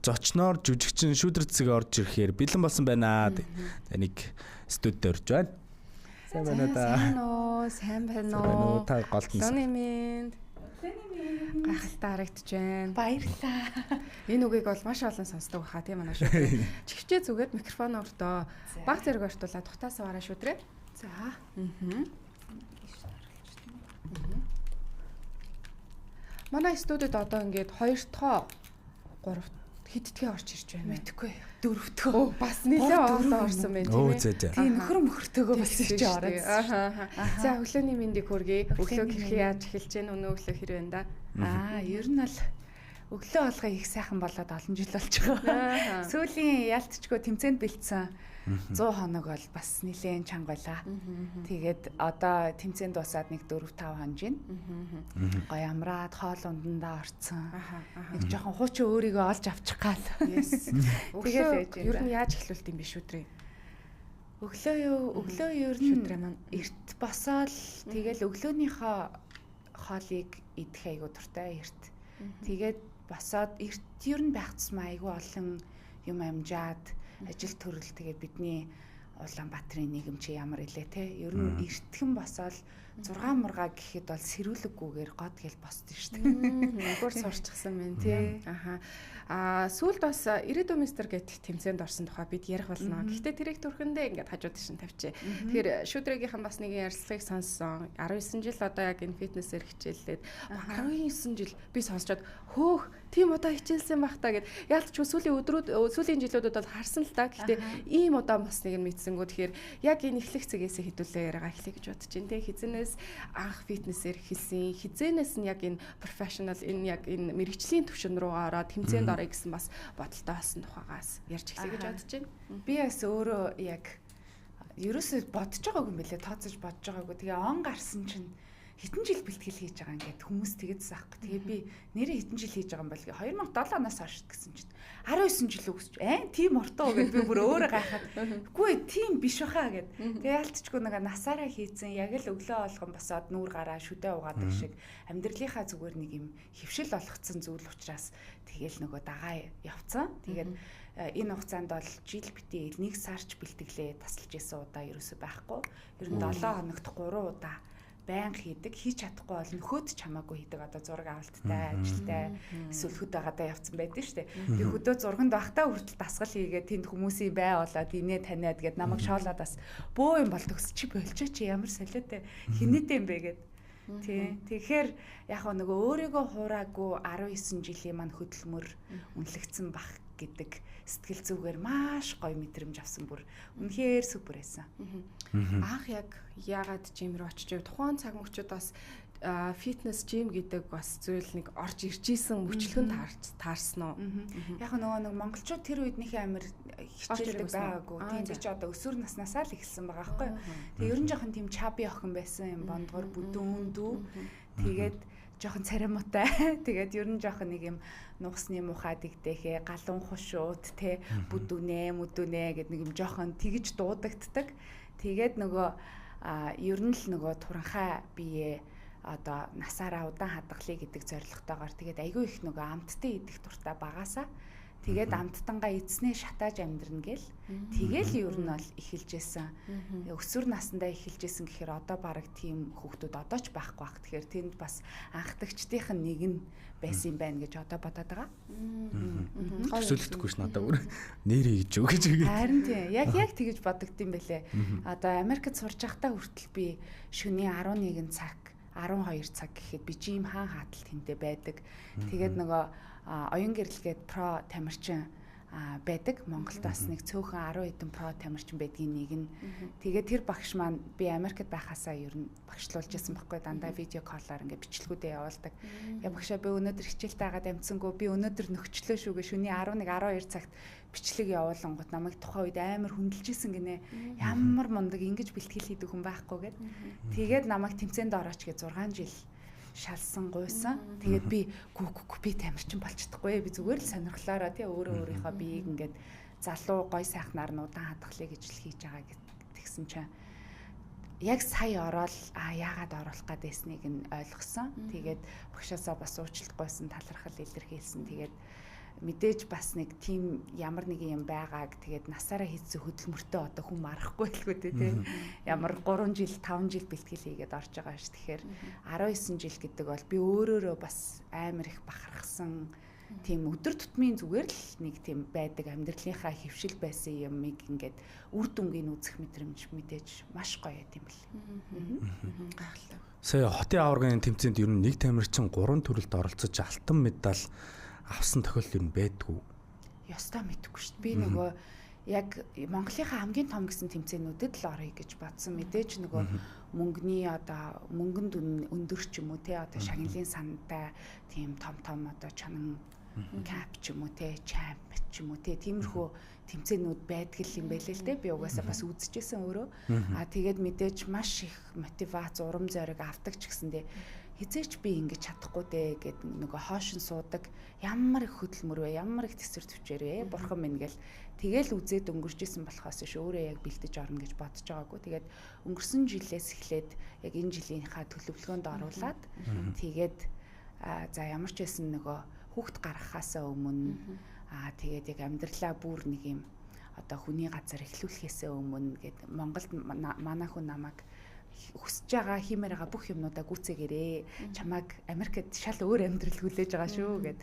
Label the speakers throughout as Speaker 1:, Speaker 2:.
Speaker 1: зочноор жүжигчин шүүдрэ цэцэг орж ирэхээр бэлэн болсон байна. Таныг студид орж байна. Сайн байна да.
Speaker 2: Сайн байна уу?
Speaker 1: Та голдсон.
Speaker 2: Лонимэнд. Гайхалтай харагдаж байна.
Speaker 3: Баярлалаа.
Speaker 2: Энэ үгийг бол маш олон сонсдог байхаа тийм манай шүү. Чихвчээ зүгээд микрофон өртөө. Баг зэрэг ортуулаад тухтаасаа гараа шүүдрээ.
Speaker 3: За.
Speaker 2: Манай студид одоо ингээд 2-тоо 3 хэдтгээ орж ирж байна.
Speaker 3: Мэдхгүй. 4-тгөө.
Speaker 2: Бас нэлээд олон орсон байна тийм ээ.
Speaker 3: Тийм нөхөр мөхөртөөгөө бас ирж ороод.
Speaker 2: За өглөөний мэндийг хүргэе. Өглөө хэрхэн яаж эхэлж гэнэ өнөө өглөө хэр байна да?
Speaker 3: Ер нь бол өглөө болгоо их сайхан болоод олон жил болж байгаа. Сүүлийн ялтчгүй тэмцээнд бэлдсэн 100 хоног бол бас нэлээд чанга байлаа. Тэгээд одоо тэмцээнд дуусаад нэг 4-5 хоног гин. Гоё амраад хоол ундандаа орцсон. Нэг жоохон хуучин өөрийгөө олж авчих гал.
Speaker 2: Тэгээд ер нь яаж эхлүүлт юм бэ шүүдрээ?
Speaker 3: Өглөө ер нь шүүдрээ маань эрт босоод тэгэл өглөөнийхөө хоолыг идэх айгу дуртай эрт. Тэгээд босоод эрт ер нь байх тусмаа айгу олон юм амжаад ажил төрөл тэгээ бидний Улаанбаатарын нийгэм чи ямар илээ те ер нь эртхэн босоод 6 мургаа гэхэд бол сэрүүлэггүйгээр год гэл босдсон шүү дээ.
Speaker 2: Бүр сурчсан байна тий. Сүүлд бас ирээдүйн мистер гэт тэмцээнд орсон тухай бид ярих болно. Гэхдээ тэрийг түрхэндээ ингээд хажууд тишин тавьчээ. Тэгэхээр шүүдрэгийнхэн бас нэгэн ярилцлагыг сонссон. 19 жил одоо яг энэ фитнесээр хичээллээд 19 жил би сонсчод хөөх тийм удаа хичээлсэн байх та гэд яалтч сүүлийн жилүүдэд бол харсан л та. Гэхдээ ийм удаа босныг нь мэдсэнгүү. Тэгэхээр яг энэ эхлэх цэгээсээ хэдүүлээ яриагаа эхлэе гэж бодож байна те. Хизэнээс анх фитнесээр эхэлсэн. Хизэнээс нь яг энэ профешнл энэ яг энэ мэрэгжлийн түвшин рүү ороод тэмцээнд орё гэсэн бас бодолтой болсон тухайгаас ярьж эхлэе гэж бодож байна.
Speaker 3: Би бас өөрөө яг ерөөсөө бодож байгаагүй юм билээ. Тооцож бодож байгаагүй. Тэгээ он гарсан чинь хэдэн жил бэлтгэл хийж байгаа ингээд хүмүүс тэгэдсэн аахгүй. Тэгээ би нэрээ хэдэн жил хийж байгаа юм бол 2007 оноос хойш гэсэн чинь 19 жил өгсөж тийм ортоо гэд би бүр өөрөө гайхаад үгүй тийм биш баха гэд. Тэгээ ялцчгүй нэг насаараа хийцэн яг л өглөө болгон босоод нүүр гараа шүдэ угаадаг шиг амьдралынхаа зүгээр нэг юм хөвшил болгоцсон зүйл учраас тэгээл нөгөө дагаа явцсан. Тэгээд энэ хугацаанд бол жил битээ 1 сарч бэлтгэлээ тасалж исэн удаа ерөөсөй байхгүй. Ер нь 7 хоногт 3 удаа байнга хийдэг, хийж чадахгүй бол нөхөд ч хамаагүй хийдэг. Одоо зураг авалттай, ажилтай, эсвэл хөдөө гадаа явцсан байдаг шүү дээ. Тэгээ хөдөө зурганд байхдаа хүртэл дасгал хийгээд тэнд хүмүүсийн бай болоод инээ таниад гээд намайг шоолоод бас бөө юм болтогс чи болчоо чи ямар солиотой хинээтэй юм бэ гээд. Тэгэхээр яг нөгөө өөрийгөө хураагүй 19 жилийн маань хөдөлмөр үнэлэгдсэн бах гэдэг сэтгэл зүгээр маш гоё мэдрэмж авсан бүр үнэхээр супер байсан.
Speaker 2: Анх яг яагаад жим рүү очиж тухайн цаг мөчид бас фитнес жим гэдэг бас зүйл нэг орж ирж исэн мөчлөгөнд таарсан уу?
Speaker 3: Яг нөгөө нэг монголчууд тэр үед нөхөө амир хичээлдэг байгаагүй. Тийм ч одоо өсвөр наснасаа л эхэлсэн байгаа байхгүй. Тэгээ ер нь жоохон тийм чаби охин байсан юм бондгор бүдүүн дүү. Тэгээд жоохон царамутай. Тэгээд ер нь жоохон нэг юм нуусны мухад игдэхээ галун хушууд те бүдүнэ гэдэг нэг юм жоохон тэгж дуудагддаг. Тэгээд нөгөө ер нь л нөгөө туранхай бие одоо насаараа удаан хадгалъя гэдэг зорилготойгоор тэгээд айгүй их нөгөө амттай идэх дуртай багаасаа тэгээд амттангаа эцснээ шатааж амьдрна гэл тэгэл ер нь бол эхэлжсэн. Өсвөр насндаа эхэлжсэн гэхээр одоо баг тийм хүүхдүүд одоо ч байхгүй бах. Тэгэхээр тэнд бас анхдагчдийнх нь нэг нь байсан юм байна гэж одоо бодоод байгаа.
Speaker 1: Төсөөлөхгүй ш надад бүр нэрээ гэж өг гэж.
Speaker 3: Харин тийм яг тэгэж бодогдсон байлээ. Одоо Америкт сурж байхдаа хүртэл би шөнийн 11 цаг 12 цаг гэхэд би жим хаан хаатал тэнтэй байдаг. Тэгээд нөгөө оюун гэрэлгээд про тамирчин байдаг. Монголд бас нэг цөөхөн 10 хэдэн про тамирчин байдгийн нэг нь. Тэгээд тэр багш маань би Америкт байхасаа ер нь багшлуулж байсан байхгүй дандаа видео коллоор ингээд бичлэгүүдээ явуулдаг. Я багшаа би өнөөдөр хичээлтэй хагаад амцсангүй би өнөөдөр нөхчлөө шүүгээ шөнийн 11 12 цагт бичлэг явуулангууд намайг тухайн үед амар хүндэлжсэн гинэ. Ямар мундаг ингэж бэлтгэл хийдэг хүн байхгүй гэд. Тэгээд намайг тэмцээнд орооч гэж 6 жил шалсан гуйсан. Тэгээд би гүг би тамирчин болчихдохгүй. Би зүгээр л сонирхлоороо тий өөрийнхөө биеийг ингээд залуу гой сайхнаар нь удаан хадгалъя гэж л хийж байгаа гэсэн чинь яг сая ороод яагаад оруулах гэдээснийг нь ойлгосон. Тэгээд багшаасаа бас уучлалт гуйсан талархал илэрхийлсэн. Тэгээд мэдээж бас нэг тийм ямар нэг юм байгааг тэгээд насаараа хийсэн хөдөлмөртөө одоо хүн марахгүй байлгүй тий. Ямар 3 жил 5 жил бэлтгэл хийгээд орж байгаа ш. Тэгэхээр 19 жил гэдэг бол би өөрөөрөө бас амар их бахархсан тийм өдөр тутмын зүгээр л нэг тийм байдаг амьдралынхаа хөвшил байсан юмыг ингээд үр дүнгийн үзэх мэдрэмж мэдээж маш гоё юм бэл.
Speaker 2: Гайхалтай.
Speaker 1: Сая хотын аваргын тэмцээнд ер нь нэг тамирчин 3 төрөлд оролцож алтан медаль авсан тохиолдол ер нь байдгүй.
Speaker 3: Ёстой мэдэхгүй шүү дээ. Би нөгөө яг Монголынхаа хамгийн том гэсэн тэмцээнүүдэд л орё гэж бодсон. Мэдээж нөгөө мөнгөний одоо мөнгөнд өндөр ч юм уу те одоо шагналын сантай тийм том одоо чанан кап ч юм уу те чамп ч юм уу те тиймэрхүү тэмцээнүүд байдаг юм байлээ л дээ. Би угаасаа бас үзчихсэн өөрөө. Тэгээд мэдээж маш их мотивац, урам зориг авдаг ч гэсэндээ хизээч би ингэж чадахгүй дээ гэд нөгөө хоошин суудаг ямар их хөдөлмөр вэ, ямар их төсвөр төвчээр вэ, бурхан минь гэл тэгэл үзээд өнгөрчээсэн болохоос ш өөрөө яг бэлдэж орно гэж бодож байгаагүй. Тэгээд өнгөрсөн жилээс эхлээд яг энэ жилийнхаа төлөвлөгөөнд оруулаад тэгээд за ямар ч байсан нөгөө хүүхд гаргахаасаа өмнө тэгээд яг амьдралаа бүр нэг юм одоо хүний газар эхлүүлэхээсээ өмнө гэд Монголд манай хүн намайг хүсэж байгаа хиймээр байгаа бүх юмнуудаа гүйцээгээрээ чамайг Америкт шал өөр амьдрал хүлээж байгаа шүү гэд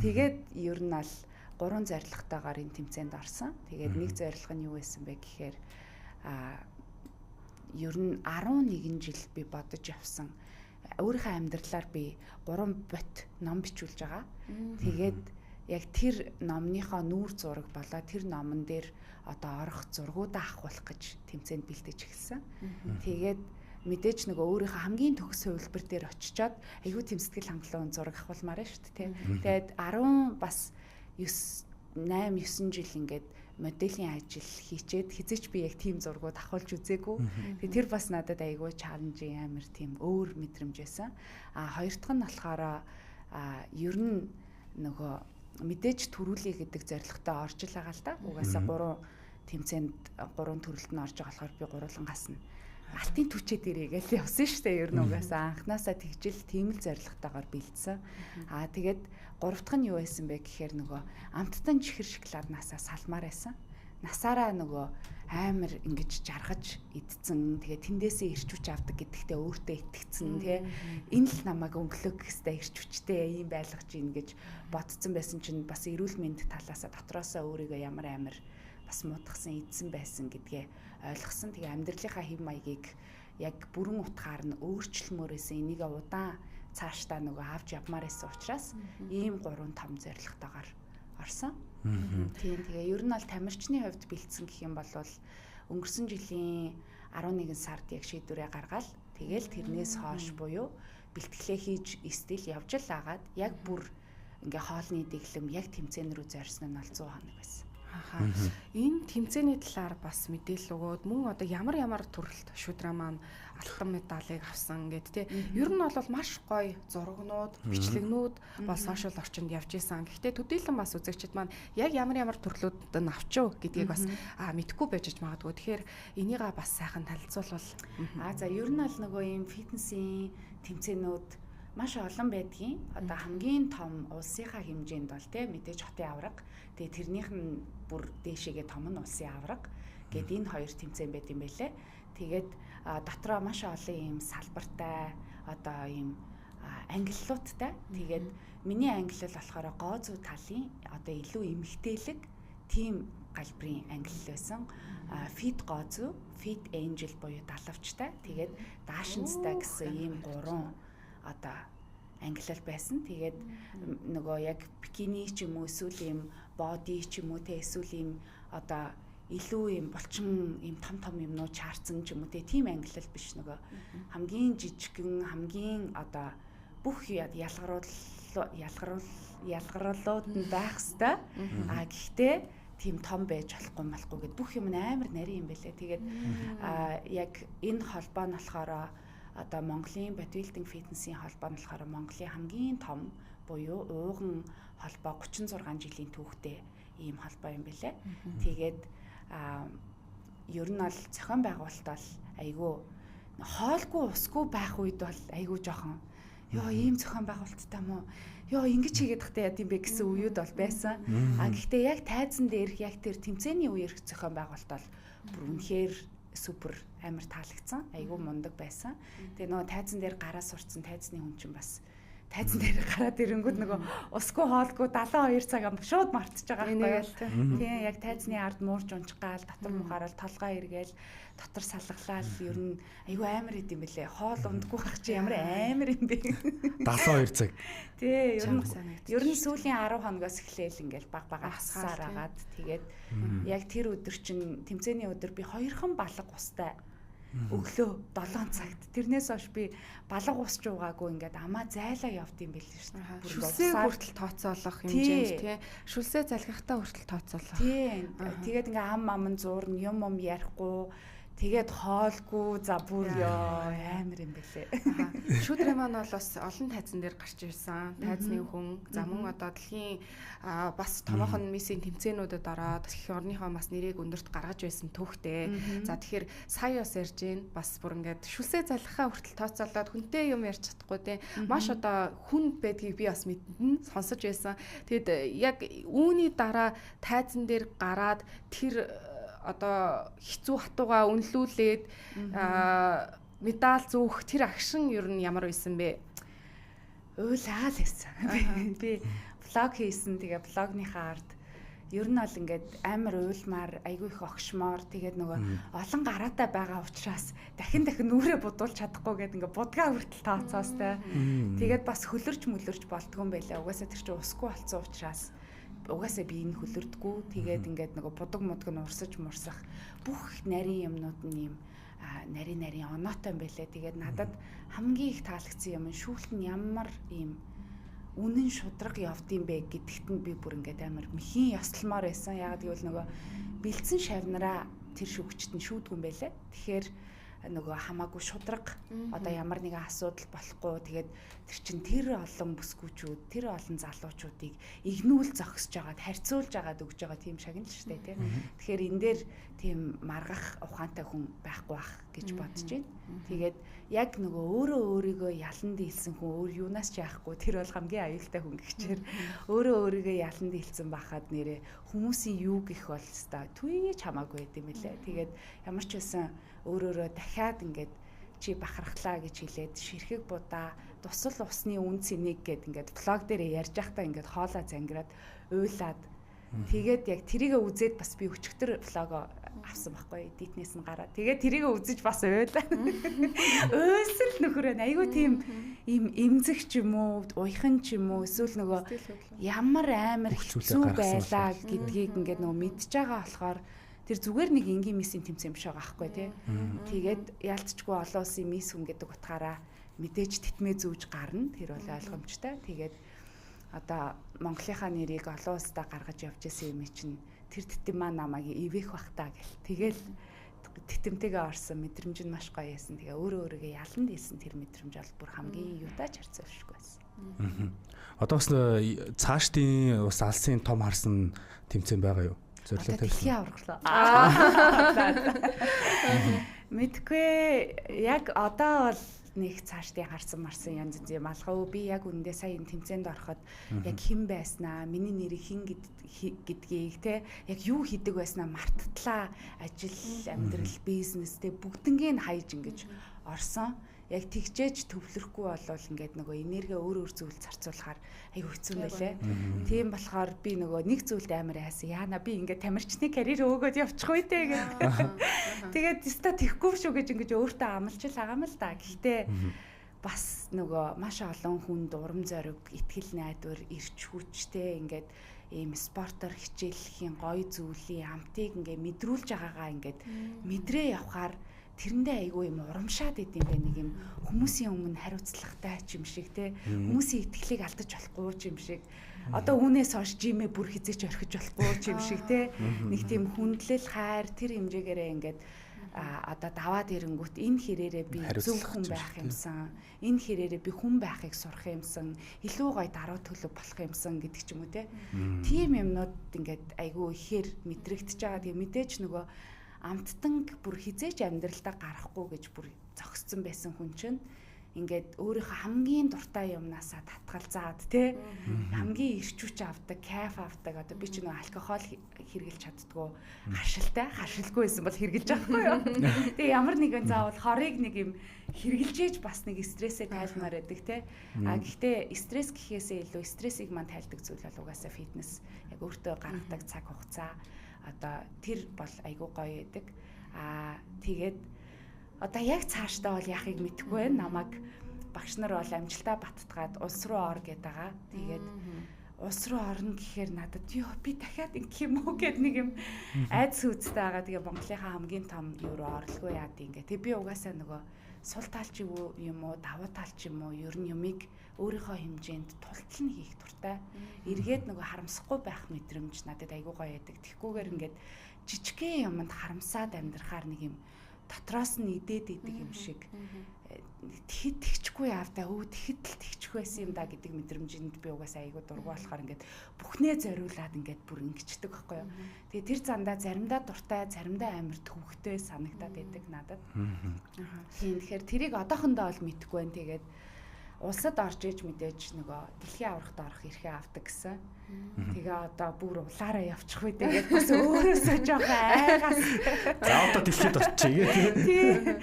Speaker 3: тэгээд ер нь аль 3 зорилготойгоор энэ тэмцээнд орсон. Тэгээд нэг зорилго нь юу байсан бэ гэхээр ер нь 11 жил би бодож явсан өөрийнхөө амьдралаар би 3 бот ном бичүүлж байгаа. Тэгээд яг тэр номныхоо нүүр зураг болоо тэр номон дээр одоо орох зургуудаа авахулах гэж тэмцээнд бэлдэж эхэлсэн. Тэгээд мэдээж нөгөө өөрийнхөө хамгийн төгс хувилбар дээр очичоод айгүй тийм сэтгэл хангалуун зураг авахулмаар шүү дээ. Тэгээд 10 бас 8-9 жил ингээд моделийн ажил хийчээд хизээч би яг тийм зургууд авахулж үзээгүй. Тэгээд тэр бас надад айгүй чаленжing амар тийм өөр мэдрэмж байсан. Хоёр дахь нь болохоор ер нь нөгөө мэдээж төрүүлээ гэдэг зорилготой орж л байгаа л да. Угаасаа 3 тэмцээнд 3 төрөлд нь орж байгаа болохоор би гурвангаас нь алтын түвчээ дээрээ гэж явсан шүү дээ. Ер нь угаасаа анханасаа тэгжил тийм л зорилготойгоор бэлдсэн. Тэгээд 3 дахь нь юу байсан бэ гэхээр нөгөө амттан чихэр шоколаднасаа салмаар байсан. Насаараа нөгөө амар ингэж жаргаж идсэн. Тэгээд тэндээсээ ирч хүч авдаг гэдэгтээ өөртөө итгэцэн тий. Энэ л намайг өнгөлөг гэстэй ирч хүчтэй юм байлгаж ийн гэж бодсон байсан чинь бас эрүүл мэнд талаасаа дотроосоо өөрийгөө ямар амар бас муудахсан эдсэн байсан гэдгээ ойлгосон. Тэгээ амьдралынхаа хэв маягийг яг бүрэн утгаар нь өөрчлөмөрөөс энийг удаан цаашдаа нөгөө авч явмаар байсан учраас ийм 3 том зорилготойгоор орсон. Тийм тэгээ ер нь бол тамирчны хувьд бэлдсэн гэх юм бол өнгөрсөн жилийн 11 сард яг шийдвэрээ гаргаад тэгэл тэрнээс хойш буюу бэлтгэлээ хийж стил явж л агаад яг бүр ингээ хоолны дэглэм яг тэмцээн рүү зорьсон нь бол 100 хоног байсан.
Speaker 2: Энэ тэмцээний талаар бас мэдээлэл өгөөд мөн одоо ямар төрөлт шүдраа маань алтан медалийг авсан гэд тий. Ер нь бол маш гоё зургнууд, бичлэгнүүд бол сошиал орчинд явж исэн. Гэхдээ төдийлөн бас үзэгчид маань яг ямар төрлүүд нь авчив гэдгийг бас мэдэхгүй байж магадгүй. Тэгэхээр энийгээ бас сайхан танилцуулбал
Speaker 3: за ер нь бол нөгөө юм фитнесийн тэмцээнүүд маш олон байдгийн. Одоо хамгийн том улсынхаа хэмжээнд бол тий мэдээж хотын аварга. Тэгээ тэрнийх нь бүр дээшээгээ том нь улсын аварга. Гэт энэ хоёр тэмцээн байт юм байлээ. Тэгээд дотроо маш олон юм салбартай одоо юм ангиллуудтай. Тэгээд миний ангиллал болохоор гоо зүү талын одоо илүү эмгтээлэг тийм галбрын ангиллал байсан. Fit гоо зүү, Fit Angel буюу далавчтай. Тэгээд Daashensтай гэсэн ийм 3 одоо ангиллал байсан. Тэгээд нөгөө яг бикини ч юм уу эсвэл юм боди ч юм уу те эсвэл юм одоо илүү юм булчин юм том юмнууд чаарсан ч юм уу тийм ангиллал биш нөгөө хамгийн жижигхэн хамгийн одоо бүх ялгаруулууд нь байх хэвээр гэхдээ тийм том байж болохгүй гэд бүх юм амар нарийн юм байлээ. Тэгээд яг энэ холбоо нь болохоор одоо Монголын бодибилдинг фитнесийн холбоо нь болохоор Монголын хамгийн том буюу ууган холбоо 36 жилийн түүхтэй ийм холбоо юм байлээ. Тэгээд ер нь бол зохион байгуулалт бол айгүй хоолгүй усгүй байх үед бол айгүй жоохон Йоо ийм зохион байгуулалттай мó. Йоо ингэж хийгээд тахтай яд юм бэ гэсэн үеуд бол байсан. Гэхдээ яг тайзан дээрх яг тэр тэмцээний үеэрх зохион байгуулалт бол бүр үнэхээр супер амар таалагдсан. Айгүй мундаг байсан. Тэгээ нөгөө тайзан дээр гараа сурцсан тайзны хүн чинь бас тайзан дээр гараад ирэнгүүт нөгөө усгүй хоолгүй 72 цаг ам шууд мартчихж байгаа байхгүй. Тийм яг тайзны ард муурж унчгаал татар мухаарал толгой эргээл дотор салглал ер нь айгүй амар идэм бэлээ. Хоол ундгүй байх чи ямар амар юм бэ?
Speaker 1: 72 цаг.
Speaker 3: Тий ер нь сүүлийн 10 хоногоос эхлээл ингээл баг асаар агаад тэгээд яг тэр өдөр чинь тэмцээний өдөр би 2хан балга устай өглөө 7 цагт. Тэрнээс хойш би балга усч уугаагүй ингээд амаа зайлаа явд юм байл шүү дээ.
Speaker 2: Шүлсээ хүртэл тооцоолох хэмжээнд тий. Шүлсээ залгихтаа хүртэл тооцоолох.
Speaker 3: Тий. Тэгээд ингээ ам зуурна юм ярихгүй. Тэгээд хоолгүй за бүр ёо амар юм бэлээ.
Speaker 2: Шүдрэ маань бол бас олон тайзан дээр гарч ирсэн. Тайзны хүн за мөн одоо дэлхийн бас томоохон миссийн тэмцээнүүдэд ороод дэлхийн орныхоо бас нэрийг өндөрт гаргаж байсан түүхтэй. За тэгэхээр сая бас ярьж гин бас бүр ингээд шүлсээ залхахаа хүртэл тооцоолоод хүнтэй юм ярьж чадахгүй тий. Маш одоо хүн байдгийг би бас мэдэн сонсож байсан. Тэгэд яг үүний дараа тайзан дээр гараад тэр одоо хэцүү хатууга үнэлүүлээд медаль зөөх тэр агшин ер нь ямар байсан бэ?
Speaker 3: Уйлаа л байсан. Би блог хийсэн. Тэгээ блогныхаа ард ер нь бол ингээд амар уйлмаар айгүй их огшмоор тэгээд нөгөө олон гараатай байгаа учраас дахин нүрээ будуулж чадахгүй гэдэг ингээд будгаа хүртэл тооцоостой. Тэгээд бас хөлөрч болдгоо юм байлаа. Угаасаа тэр чинь усгүй болсон учраас угаасаа би энэ хөлөрдгүү тэгээд ингээд нөгөө будаг мудаг нь урсаж мурсах бүх нарийн юмнууд нь юм нарийн оноотой юм байлээ. Тэгээд надад хамгийн их таалагдсан юм шүүлт нь ямар юм үнэн шудраг явдсан бэ гэдэгт нь би бүр ингээд амар мэхийн ёсломоор байсан. Яагаад гэвэл нөгөө бэлдсэн шавнараа тэр шүгчт нь шүүдгүй юм байлээ. Тэгэхээр нөгөө хамаагүй шудраг одоо ямар нэгэн асуудал болохгүй тэгээд тэр чин тэр олон бүсгүүчүүд тэр олон залуучуудыг игнүүл зогсож байгаад харьцуулж байгаад өгж байгаа тийм шагнал шүү дээ тийм. Тэгэхээр энэ дээр тийм маргах ухаантай хүн байхгүй бах гэж бодож байна. Тэгээд яг нөгөө өөрийгөө ялан дийлсэн хүн өөр юунаас ч яахгүй тэр бол хамгийн аюултай хүн гэхчээр өөрийгөө ялан дийлсэн байхад нэрээ хүмүүсийн юу гэх бол өстой түийч хамаагүй байт юм лээ. Тэгээд ямар ч байсан өөрөөрөө дахиад ингээд чи бахархлаа гэж хэлээд ширхэг будаа тусал усны үн цэнийг гээд ингээд блог дээр ярьж байхдаа ингээд хоолоо зангираад уйлаад тэгээд яг тэрийгэ үзээд бас би өчигдөр блог авсан байхгүй эдитнээс нь гараад тэгээд тэрийгэ үзэж бас уйлаа. Уйсэл нөхөрөө айгүй тийм им эмзэг ч юм уу уйхан ч юм уу эсвэл нөгөө ямар амар хэцүү байлаа гэдгийг ингээд нөгөө мэдж байгаа болохоор тэр зүгээр нэг энгийн миссийн тэмцээн биш байгаа байхгүй тий. Тэгээд яалтчгүй олон улсын мисс хүн гэдэг утгаараа мэдээж тэтмээ зүүж гарна. Тэр бол ойлгомжтой. Тэгээд одоо Монголынхаа нэрийг олон улсдаа гаргаж явж исэн юм чинь тэр тэтэм маа намайг ивэх бах та гэл. Тэгэл тэтэмтэйгээ орсон мэдрэмж нь маш гоё байсан. Тэгээ өөрийгөө ялан дийлсэн тэр мэдрэмж бол бүр хамгийн юутаач харьцуулшгүй байсан.
Speaker 1: Одоо бас цаашдын бас алсын том харсан тэмцээн байгаа юу? Зөвлөлт
Speaker 3: тавьсан. Мэдгүй яг одоо бол нэг цаашдын харсан марсан янз янз юм алгаа. Би яг үндэ сая энэ тэмцээнд ороход яг хэн байснаа, миний нэрийг хэн гэдгийг те яг юу хийдэг байснаа марттлаа. Ажил, амьдрал, бизнес те бүгднийг хайж ингэж орсон. Яг тэгжээж төвлөрөхгүй болвол ингээд нөгөө энерги өөр зүйл зарцуулахаар айгу хэцүү байлээ. Тийм болохоор би нөгөө нэг зүйлд амар хайсан. Яана би ингээд тамирчны карьер өгөөд явчих үү те гэдэг. Тэгээд теста тэхгүй шүү гэж ингэж өөртөө амлаж байгаа юм л да. Гэхдээ бас нөгөө маш олон хүнд урам зориг, итгэл найдвар, эрч хүчтэй ингээд ийм спортоор хичээллэхийн гоё зүйлийн амтыг ингээд мэдрүүлж байгаагаа ингээд мэдрээ явхаар тэрэндээ айгүй юм урамшаад идэм бай нэг юм хүмүүсийн өмнө хариуцлагатай ч юм шиг те хүмүүсийн итгэлийг алдаж болохгүй ч юм шиг одоо үүнээс хойш жимээ бүр хизээч орхиж болохгүй ч юм шиг те нэг тийм хүндлэл хайр тэр хэмжээгээрээ ингээд одоо даваад ирэнгүүт энэ хэрээрээ би зөв хүн байх юмсан энэ хэрээрээ би хүн байхыг сурах юмсан илүү гоё даруй төлөв болох юмсан гэдэг ч юм уу те тийм юмнууд ингээд айгүй ихээр мэдрэгдэж байгаа тийм мэдээж нөгөө амттан бүр хизээч амьдралдаа гарахгүй гэж бүр зогссон байсан хүн чинь ингээд өөрийнхөө хамгийн дуртай юмнасаа татгалзаад тий хамгийн ирчүүч авдаг, кайф авдаг. Одоо би ч нэг алкогол хэрглэж чаддгүй, хашилгүй байсан бол хэрглэж байхгүй юу. Тэгээ ямар нэгэн заавал хорыг нэг юм хэрглэж бас нэг стрессээ тайлмаар байдаг тий. А гэхдээ стресс гэхээсээ илүү стрессийг мань тайлдаг зүйл бол угаасаа фитнес яг өөртөө гаргадаг цаг хугацаа одоо тэр бол айгүй гоё байдаг. Тэгээд одоо яг цаашдаа бол яахыг мэдэхгүй байна. Намайг багш нар бол амжилтаа баттгаад улс руу ор гэдэг байгаа. Тэгээд улс руу орно гэхээр надад ёо би дахиад ингэх юм уу гэд нэг юм айдас үзтэй байгаа. Тэгээ Монголынхаа хамгийн том юу руу орлого яад ингээ. Тэг би угаасаа нөгөө сул талч юм уу давуу талч юм уу ер нь юмыг өөрийнхөө хэмжээнд тултал нь хийх туртай. Эргээд нөгөө харамсахгүй байх мэдрэмж надад айгүй гоё байдаг. Тэгхгүйгээр ингээд жижигхэн юмд харамсаад амьдрахаар нэг юм дотроос нь идээд идэг юм шиг тэгэхэд тэгчихгүй явдаа тэгэхэд л тэгчих байсан юм да гэдэг мэдрэмжинд би угаасаа айгүй дургу болохоор ингээд бүхнээ зориулаад ингээд бүр ингэчдэг байхгүй юу. Тэгээ тэр зандаа заримдаа дуртай, заримдаа амар төвөгтэй санагдаад байдаг надад. Тийм тэгэхээр тэрийг одоохондоо бол мэдэхгүй байна. Тэгээд улсад орж иж мэдээж нөгөө дэлхийн аврагт орох эрхээ авдаг гэсэн. Тэгээ одоо бүр улаараа явчих үү тэгээд бас өөрөөсөө жоох айгаас.
Speaker 1: За одоо дэлхийд орчихъя
Speaker 3: тий.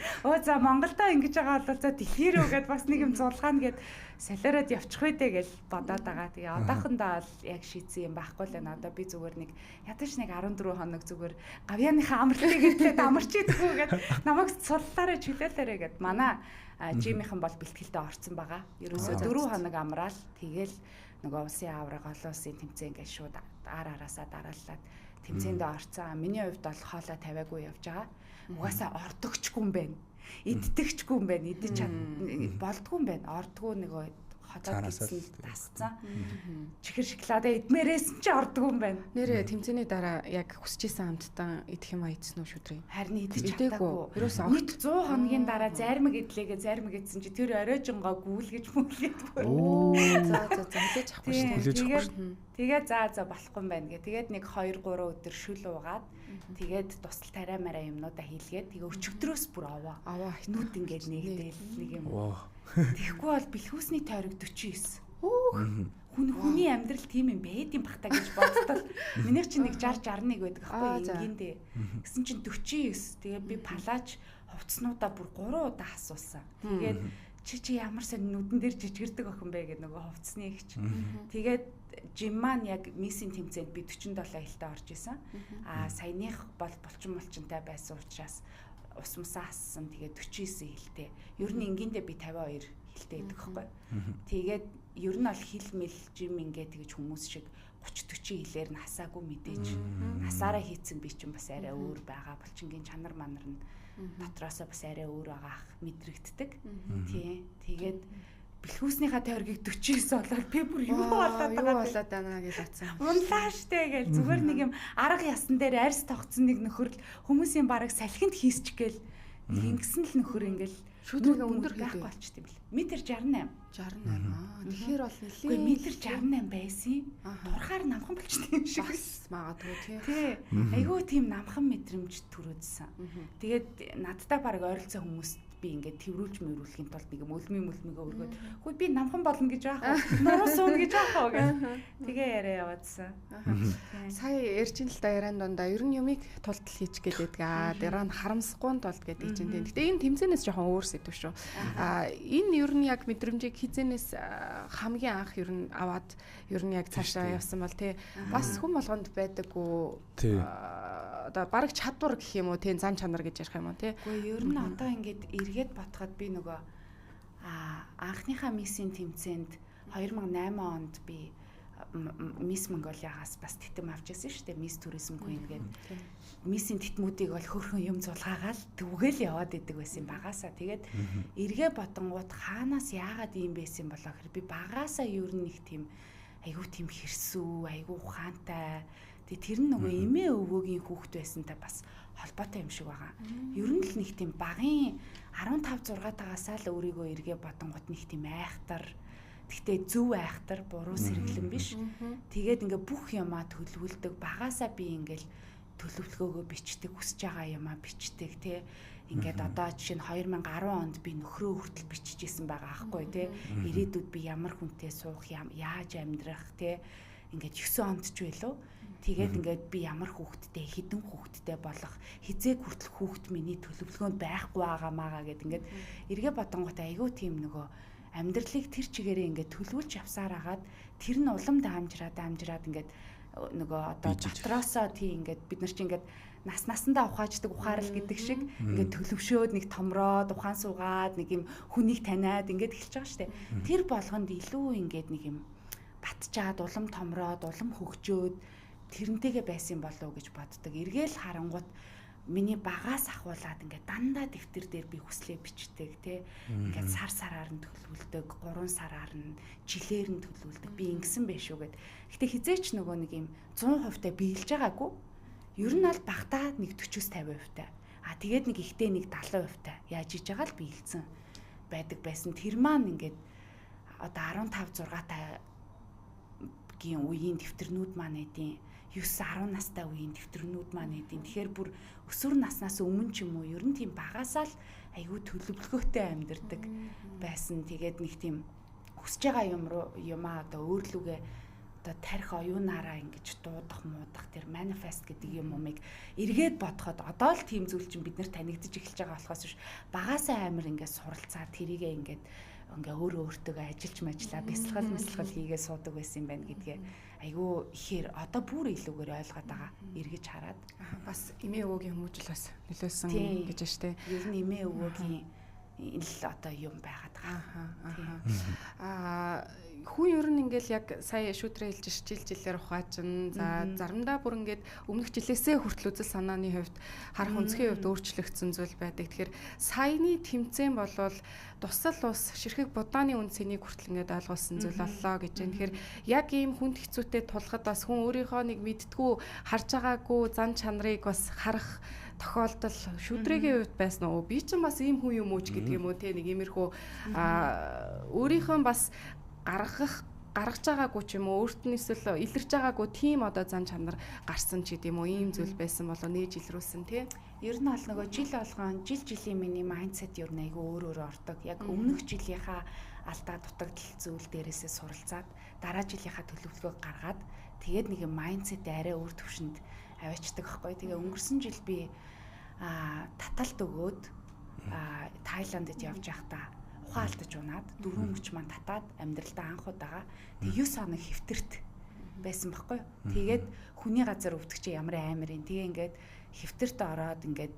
Speaker 3: За Монголдоо ингэж байгаа бол за дэлхий рүү гэд бас нэг юм зулгаана гэд солиороод явчих үү гэж бодоод байгаа. Тэгээ одоохондоо л яг шийдсэн юм байхгүй л байна. Одоо би зүгээр нэг ядаж нэг 14 хоног зүгээр гавьяаныхаа амралтыг ирлээд амарч идэггүй гэд намайг суллаараа чөлөөлөөрэй гэд манай жимийнхэн бол бэлтгэлдээ орсон байгаа. Ерөөсөө 4 хоног амраал тэгэл нөгөө улсын авраг олон улсын тэмцээн гэж шууд араасаа дарааллаад тэмцээндээ орцсон. Миний хувьд бол хоолой тавиагүй явж байгаа. Угаасаа ордогчгүй юм байна. Иддэгчгүй юм байна. Идэж болдгүй юм байна. Ордгүй нөгөө хотод гисэн тасцсан. Чихэр шоколадаа идмээрээс ч ордгүй юм байна.
Speaker 2: Нэрээ тэмцээний дараа яг хүсчихсэн амттан идэх юм айдсан уу шүдрий?
Speaker 3: Харин идэж чадаагүй.
Speaker 2: Ерөөсөө
Speaker 3: огт 100 хоногийн дараа зармаг идлээгээ зармаг идсэн чи тэр оройжонгоо гүйлгэж мүлгээдгүй.
Speaker 2: За хэлээж авахгүй шүү.
Speaker 3: Тэгээд за болохгүй юм байна гэ. Тэгээд нэг 2-3 өдөр шүл уугаад тэгээд тусал тариа мараа юмнуудаа хийлгээд тэгээ өчигдрөөс бүр аваа нүд ингээд нэгдээл нэг юм. Тэгэхгүй бол бэлхүүсний тойрог 49. Хүний амьдрал тийм юм байд юм бахта гэж бодтол. Минийх чинь нэг 60-61 байдаг аахгүй энгиндээ. Гэсэн чинь 49. Тэгээд би палаж хувцснуудаа бүр 3 удаа асуусан. Тэгээд чи ямар сайн нүдэн дээр жижигэрдэг охин бэ гэдэг нөгөө хувцсны ихч. Тэгээд жим маань яг миссийн тэмцээнд би 47 хилтэй орж исэн. Саяных бол булчинтай байсан учраас ус мусаа хассан. Тэгээд 49 хилтэй. Ер нь энгиндээ би 52 хилтэй байдаг байхгүй. Тэгээд ер нь бол хил мэл жим ингээ тэгэж хүмүүс шиг 30-40 хилээр нь хасаагүй мэдээж. Насаараа хийцэн би ч юм бас арай өөр байгаа. Булчингийн чанар манар нь дотроосоо бас арай өөр байгаа мэдрэгддэг. Тий. Тэгээд бэлхүүснийхаа тойргийг 49 болоод би бүр юу болоод
Speaker 2: байна гэж бодсон.
Speaker 3: Унлаа штэ гэж зүгээр нэг юм арга ясан дээр арьс тогтсон нэг нөхөр хүмүүсийн бараг салхинд хийсч гээл ингэсэн л нөхөр ингээл
Speaker 2: шүдрийн өндөр
Speaker 3: байхгүй болчт юм бэл. Метр 68.
Speaker 2: 68. Тэгэхээр бол
Speaker 3: нэлээ метр 68 байсан. Турхаар намхан болчт юм шиг.
Speaker 2: Бас магадгүй
Speaker 3: тий. Айгүй тийм намхан мэдрэмж төрөөдсөн. Тэгээд надтай бараг ойролцоо хүмүүс би ингээд тэрвүүлж мөрүүлэхийн тулд нэг юм өлмөмийгээ өргөөд хөөе би намхан болно гэж байгаа хаа нуруу суун гэж байгаа хаа гэж тэгээ яриа яваадсан.
Speaker 2: Сая ярьж ин л да Иран дундаа ер нь юмыг тултал хийч гэдэг Иран харамсахгүй тулд гэдэг чинь тийм. Гэтэ энэ тэмцэнээс жоохон өөр сэдв шүү. Энэ ер нь яг мэдрэмжийг хизэнээс хамгийн анх ер нь аваад ер нь яг цаашаа явсан бол тий бас хүм болгонд байдаггүй одоо бараг чадвар гэх юм уу тий зам чанар гэж ярих юм уу тий.
Speaker 3: Гэхдээ ер нь одоо ингээд эргээд бодоход би нөгөө анхныхаа миссийн тэмцээнд 2008 онд би Мисс Монголиагаас бас тэтэм авч ирсэн шүү дээ. Мисс Tourism Queen гэдэг. Миссийн тэтмүүдийг бол хөрхөн юм зулгаагаал түгээл яваад идэг байсан багасаа. Тэгээд эргээ бодонгууд хаанаас яагаад ийм байсан болоо гэхээр би багасаа ер нь нэг тийм айгүй тийм хэрсүү, айгүй ухаантай. Тэр нь нөгөө эмээ өвөөгийн хүүхэд байсантай бас холбоотой юм шиг байгаа. Ер нь л нэг тийм багын 15 6 тагасаа л өөрийгөө эргээ бодонгууд нэг тийм айхтар. Гэхдээ зөв айхтар, буруу сэргэлэн биш. Тэгээд ингээ бүх юмаа төлөвлөдөг. Багасаа би ингээл төлөвлөгөөгөө бичдэг, хүсэж байгаа юмаа бичдэг тий. ингээд одоо жишээ нь 2010 онд би нөхрөө хүртэл бичижсэн байгаа аахгүй тий. Ирээдүйд би ямар хүнтэй суух, яаж амьдрах тий. Ингээд 9 онд ч байлоо. Тэгээд ингээд би ямар хүүхэдтэй, хідэн хүүхэдтэй болох, хизээг хүртэл хүүхэд миний төлөвлөгөөнд байхгүй байгаа маа гэд ингээд эргээ бодонгот айгүй тийм нөгөө амьдралыг тэр чигээрээ ингээд төлөвлөж явсаар хагаад тэр нь улам даамжраад ингээд нөгөө одоо дотроосоо тий ингээд бид нар чи ингээд насандаа ухааждаг ухаарл гэдэг шиг ингээд төлөвшөөд нэг томроод ухаан суугаад нэг юм хүнийг таниад ингээд эхэлж байгаа штэ. Тэр болгонд илүү ингээд нэг юм батчаад улам томроод улам хөгжөөд тэрнтэйгээ байсан болов уу гэж боддог. Эргээл харангуут миний багаас ахуулаад ингээд дандаа дэвтэр дээр би хүслээ бичдэг тий. Ингээд сараар нь төлөвлөдөг, 3 сараар нь, жилээр нь төлөвлөдөг. Би ингэсэн байх шүү гэд. Гэтэ хизээч нөгөө нэг юм 100% та биелж байгаагүй. Ер нь аль багтаа нэг 40-50% та. Тэгээд нэг ихтэй нэг 70% та. Яаж иж байгаа л биелсэн байдаг байсан. Тэр маань ингээд одоо 15 6 та гийн үеийн дэвтэрнүүд маань эдийн 9-10 настай үеийн дэвтэрнүүд маань эдийн. Тэгэхээр бүр өсвөр наснаас өмнө ч юм уу ер нь тийм багасаа л айгүй төлөвлөгөөтэй амьдэрдэг байсан. Тэгээд нэг тийм хүсэж байгаа юмаа одоо өөрлөгөө одоо тарих оюунаараа ингэж дуудах муудах тэр манифест гэдэг юм умыг эргээд бодоход одоо л тийм зүйл чинь бид нар танигдж эхэлж байгаа болохоос биш багасаа амир ингээд суралцаа тэрийгээ ингээд өөрөө өөртөө ажиллаж мэжлаа бясалгал хийгээ суудаг байсан юм байна гэдгээ айгүй ихээр одоо бүр илүүгээр ойлгоод байгаа эргэж хараад
Speaker 2: бас эмээ өвөгийн хүмүүжил бас нөлөөсөн гэж байна шүү дээ.
Speaker 3: Ер нь эмээ өвөгийн л одоо юм байгаад байгаа.
Speaker 2: Хүн ер нь ингээл яг сая шүүтрээ хэлж жилээр ухаачна. За заримдаа бүр ингээд өмнөх жилээсээ хүртэл үзэл санааны хувьд харах өнцгийн хувьд өөрчлөгдсөн зүйл байдаг. Тэгэхээр саяны тэмцээн болвол тусал ус ширхэг будааны үн цэнийг хүртэл ингээд ойлгуулсан зүйл боллоо гэж байна. Тэгэхээр яг ийм хүнд хэцүүтэй тулахад бас хүн өөрийнхөө нэг мэдтгүү харж байгаагүй зан чанарыг бас харах тохиолдол шүдрэгийн хувьд байсан уу? Би ч бас ийм хүн юм уу ч гэдэг юм уу те нэг иймэрхүү өөрийнхөө бас гаргаж байгаагүй ч юм уу өөрт нь эсвэл илэрч байгаагүй тийм одоо зан чанар гарсан ч гэдэм үү ийм зүйл байсан болоо нээж илрүүлсэн тий.
Speaker 3: Ер нь бол нөгөө жил болгоон жилийн миний майндсет ер нь айгүй өөр ордог. Яг өмнөх жилийнхаа алдаа дутагдал зүйл дээрээсээ суралцаад дараа жилийнхаа төлөвлөгөөг гаргаад тэгээд нэг юм майндсет арай өөр төвшөнд аваачдаг байхгүй. Тэгээ өнгөрсөн жил би таталт өгөөд Таиландд явж байхдаа ухаалтаж унаад 4 мөч маань татаад амьдралдаа анх удаага тэг 9 хоног хэвтэрт байсан байхгүй. Тэгээд хүний газар өвдөх чи ямар амар юм. Тэгээ ингээд хэвтэрт ороод ингээд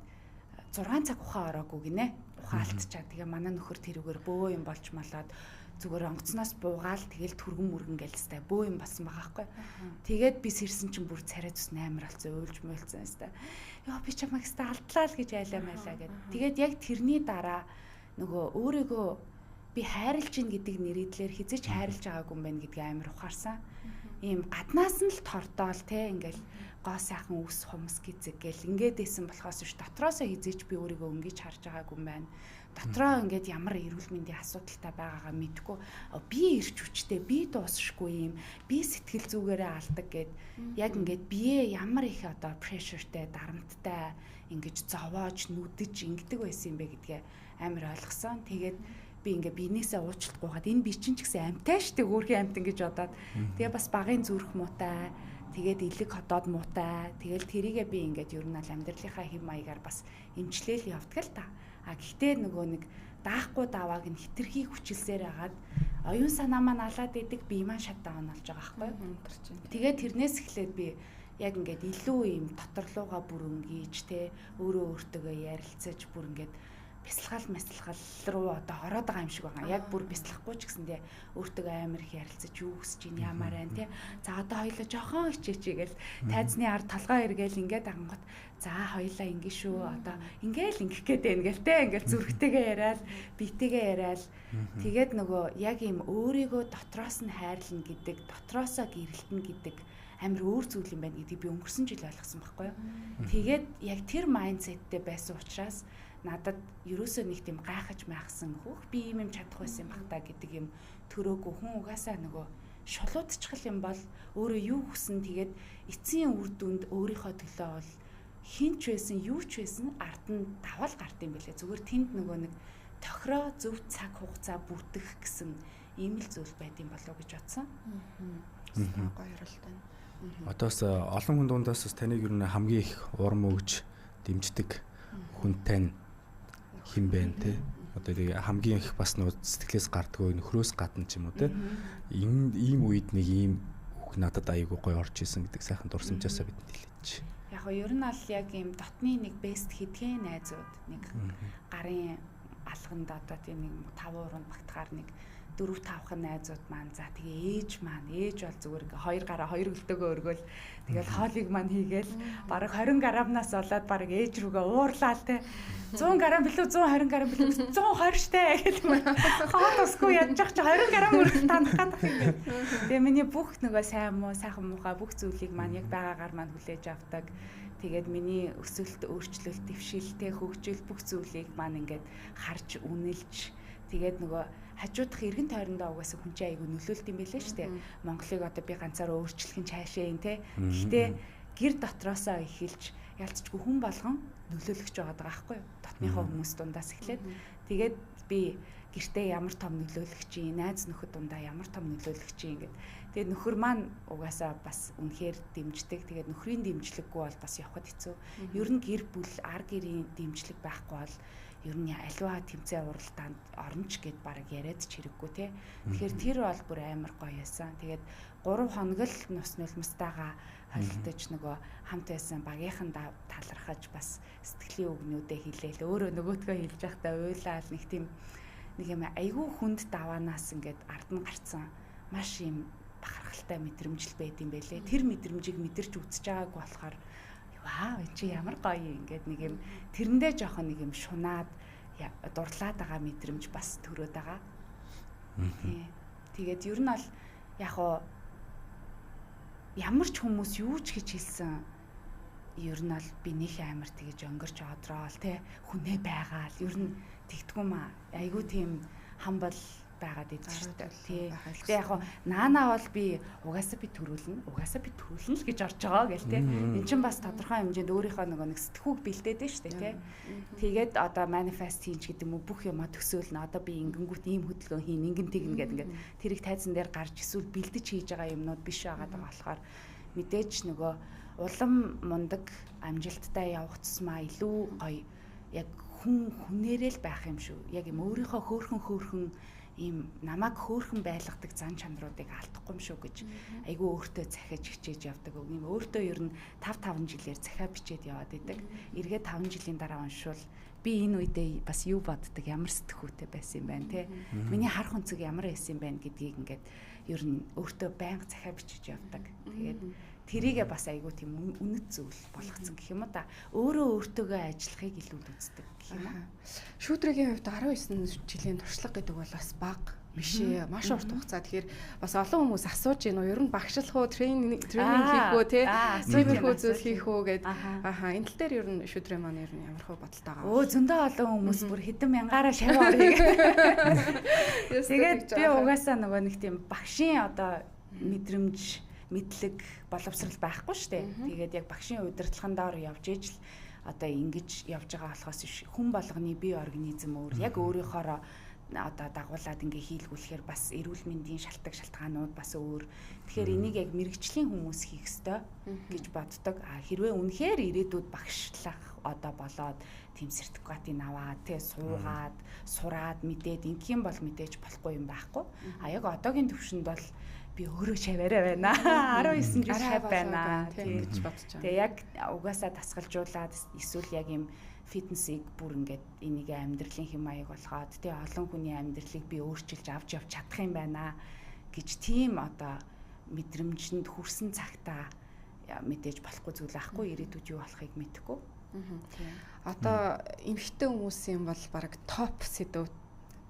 Speaker 3: 6 цаг ухаан ороогүй гинэ. Ухаалтчаа. Тэгээ манай нөхөр тэрүүгээр бөө юм болж малаад зүгээр онгоцноос буугаал тэгэл түргэн мөргөн гэлстэй бөө юм болсон байгаа байхгүй. Тэгээд би сэрсэн чинь бүр царай зүс амар болсон уйлж мөйлцэн хэвээр. Яа би чамайг хэвээр алдлаа л гэж айлаа майлаа гэд. Тэгээд яг тэрний дараа нөгөө өөрийгөө би хайрлж ийн гэдэг нэрийдлэр хизээч хайрлж байгаагүй юм байна гэдгийг амар ухаарсан. Ийм гаднаас нь л тордоол те ингээл гоо сайхан үс хумс гизэг гэл ингээд байсан болохоос биш дотроосоо хизээч би өөрийгөө өнгөж харж байгаагүй юм байна. Дотроо ингээд ямар эрүүл мэндийн асуудалтай байгаагаа мэдгүй би ирч хүчтэй би дуусшгүй юм би сэтгэл зүгээрээ алдаг гэд яг ингээд бие ямар их одоо прешертэй дарамттай ингэж зовоож нүдэж ингэдэг байсан юм бэ гэдгээ амар ойлгосон. Тэгээд би ингээ биенээсээ уучлалт гуйгаад энэ би чинь ч гэсэн амтай штэ өөрхийн амт ингэж бодоод тэгээ бас багын зүрх муутай тэгээд илэг хотоод муутай тэгэл тэрийгээ би ингээд ер нь аль амьдралынхаа хэм маягаар бас эмчлээл явдаг л та. Гэхдээ нөгөө нэг даахгүй давааг нь хитрхи хүчилсээр хагаад оюун санаа маань алаад идэг бие маань шатдаун болж байгаа байхгүй. Тэгээд тэрнээс эхлээд би яг ингээд илүү юм доторлууга бүр өнгийж те өөрөө өөртөөгөө ярилцаж бүр ингээд бясалгал руу одоо ороод байгаа юм шиг байгаа. Яг бүр бясалгахгүй ч гэсэндээ өөртөө амар их ярилцаж юу хүсэж ийн ямар байна те. За одоо хоёлоо жоохон хичээчихгээл тайзны ард толгой эргээл ингээд ангууд за хоёлаа ингэ шүү одоо ингээл ингэх гээд байна гээл те. Ингээл зүрхтэйгээ яриад биетэйгээ яриад тэгээд нөгөө яг юм өөрийгөө дотроос нь хайрлна гэдэг дотроосоо гэрэлтэн гэдэг амар өөр зүйл юм байна гэдгийг би өнгөрсөн жил ойлгосон байхгүй юу. Тэгээд яг тэр майндсеттэй байсан учраас надад ерөөсөө нэг тийм гайхаж майхсан хөөх би юм чадах байсан бах та гэдэг юм төрөөгүй хүн угаасаа нөгөө шулуудчихл юм бол өөрөө юу хүсэн тэгээд эцсийн үр дүнд өөрийнхөө төлөө бол хинч байсан, юу ч байсан ард нь даваал гард юм бэлээ. Зүгээр тэнд нөгөө нэг тохироо зөв цаг хугацаа бүрдэх гэсэн ийм л зүйл байд юм болов гэж бодсон.
Speaker 2: Гоё ярилтай.
Speaker 1: Одоо бас олон хүн дундаас бас таныг юу нэ хамгийн их урам өгж дэмждэг хүн тань хэн бэ те? Одоо тэгээ хамгийн их бас нөө сэтгэлээс гардгөө нөхрөөс гадна ч юм уу те. Ийм үед нэг ийм үг надад аягүй гоё орж исэн гэдэг сайхан дурсамжаасаа бид хэлээч.
Speaker 3: Яг нь ер нь аль яг ийм дотны нэг бест хэдхэн найзууд нэг гарын алганд одоо тийм нэг 5 уранд багтахаар нэг 4-5 найзууд маань за тэгээ ээж бол зүгээр ингээ 2 гараа 2 өлтөөгөө өргөөл тэгэл хоолыг маань хийгээл бараг 20 грамнаас болоод бараг ээж рүүгээ уурлаа л те 100 грамм билүү 120 грамм билүү 120 штэ гэх юм хоол усгүй ядчих чи 20 грамм өргөл танах гэдэг. Тэгээ миний бүх нөгөө сайн муу сайхан муухай бүх зүйлийг маань яг байгаагаар маань хүлээж авдаг. Тэгээд миний өсөлт өөрчлөлт дэвшилтэй хөгжил бүх зүйлийг маань ингээд харж үнэлж тэгээд нөгөө хажуудах эргэн тойрондоо угаасаа хүн чинь айгүй нөлөөлт юм байлээ шүү дээ. Монголыг одоо би ганцаараа өөрчлөх нь цаашаа юм те. Гэхдээ гэр дотроосоо эхэлж ялцчгүй хүн болгон нөлөөлөгч байгаа байхгүй юу? Дотныхоо хүмүүс дундаас эхлээд тэгээд би гэртээ ямар том нөлөөлөгч юм, найз нөхөд дундаа ямар том нөлөөлөгч юм ингээд. Тэгээд нөхөр маань угаасаа бас үнэхээр дэмждэг. Тэгээд нөхрийн дэмжлэггүй бол бас явхад хэцүү. Ер нь гэр бүл ар гэрийн дэмжлэг байхгүй бол ер нь аливаа тэмцээн уралдаанд орнч гэд бараг яриад ч хэрэггүй те. Тэгэхээр тэр бол бүр амар гоё яасан. Тэгээд 3 хоног л нус нулимстайгаа холилдож нөгөө хамт байсан багийнхандаа талархаж бас сэтгэлийн үгнүүдээ хэлээл өөрөө нөгөөдгөө хэлж байхдаа уйлаад нэг тийм нэг юм айгүй хүнд даваанаас ингээд ард нь гарцсан маш юм бахархалтай мэдрэмжл байд юм байлээ. Тэр мэдрэмжийг мэдэрч үзэж байгааг болохоор вау чи ямар гоё ингээд нэг юм тэрэндээ жоохон нэг юм шунаад дурлаад байгаа мэдрэмж бас төрөөд байгаа. Тэгээд ер нь бол яг уу ямар ч хүмүүс юу ч гэж хэлсэн ер нь бол би нэг амар тэгэж өнгөрч одроол те хүнээ байгаа л ер нь тэгтгүм айгүй тийм хамбал байгаад идэв шүү дээ. Гэтэ яг наанаа бол би угаасаа би төрүүлнэ л гэж орж байгаа гэл те. Эн чинь бас тодорхой хэмжээнд өөрийнхөө нэг сэтгүүг бэлдээд байна шүү дээ те. Тэгээд одоо манифест хийж гэдэг юм уу бүх юма төсөөлнө. Одоо би ингэнгүүт ийм хөдөлгөөн хийн, ингэн тэгнэ гэдэг ингээд тэрийг тайзан дээр гарч эсвэл бэлдэж хийж байгаа юмнууд биш байгаад байгаа болохоор мэдээж нөгөө улам мундаг амжилттай явах тусмаа илүү гоё яг хүнээрээ л байх юм шүү. Яг юм өөрийнхөө хөөрхөн ийм намайг хөөрхөн байлгадаг зан чанаруудыг алдахгүй юм шүү гэж айгүй өөртөө захиж хичээж явдаг. Ийм өөртөө ер нь 5 жилээр захиа бичээд яваад идэг. Эргээд 5 жилийн дараа уншвал би энэ үедээ бас юу боддог, ямар сэтгүүтэй байсан юм байна те. Миний харах өнцөг ямар байсан юм байна гэдгийг ингээд ер нь өөртөө байнга захиа бичиж явдаг. Тэгээд тэрийгээ бас айгүй тийм үнэт зүйл болгоцсон гэх юм уу та. Өөрөө өөртөөгөө ажиллахыг илүү үздэг гэх юм уу.
Speaker 2: Шүүдрийн хувьд 19 жилийн туршлага гэдэг бол бас бага биш ээ. Маш урт хугацаа. Тэгэхээр бас олон хүмүүс асууж байна уу? Ер нь багшлах уу, тренинг хийх үү те? Тиймэрхүү зүйл хийх үү гэд. Энэ тал дээр ер нь шүүдрийн маань ер нь ямар хөө бодолтой байгаа.
Speaker 3: Өө зөндөө олон хүмүүс бүр хэдэн мянгаараа шав орё. Тэгээд би угаасаа нөгөө нэг тийм багшийн одоо мэдрэмж мэдлэг боловсрал байхгүй шүү дээ. Тэгээд яг багшийн удирдлагын доор явж ижил одоо ингэж явж байгаа болохоос хүн болгоны бие организм өөр яг өөрийнхоороо одоо дагуулад ингээ хийлгүүлэхээр бас эрүүл мэндийн шалтгаанууд бас өөр. Тэгэхээр энийг яг мэрэгжлийн хүмүүс хийх ёстой гэж боддог. Хэрвээ үнэхээр ирээдүйд багшлах одоо болоод тийм сертификатыг аваад тэ суугаад сураад мэдээд ингэх юм бол мэдээж болохгүй юм байхгүй. Яг одоогийн төвшөнд бол би өөрөө шаваараа байна. 19 жил шав байна
Speaker 2: гэж бодож байгаа.
Speaker 3: Тэгээ яг угаасаа дасгалжуулаад эсвэл яг юм фитнесийг бүр ингээд энийг амьдралын хэм маяг болгоод тэгээ олон хүний амьдралыг би өөрчилж авч явж чадах юм байна гэж тийм одоо мэдрэмжинд хүрсэн цагтаа мэдээж болохгүй зүйл ахгүй ирээдүйд юу болохыг мэдэхгүй.
Speaker 2: Одоо эмэгтэй хүмүүсийн бол баг топ сэдв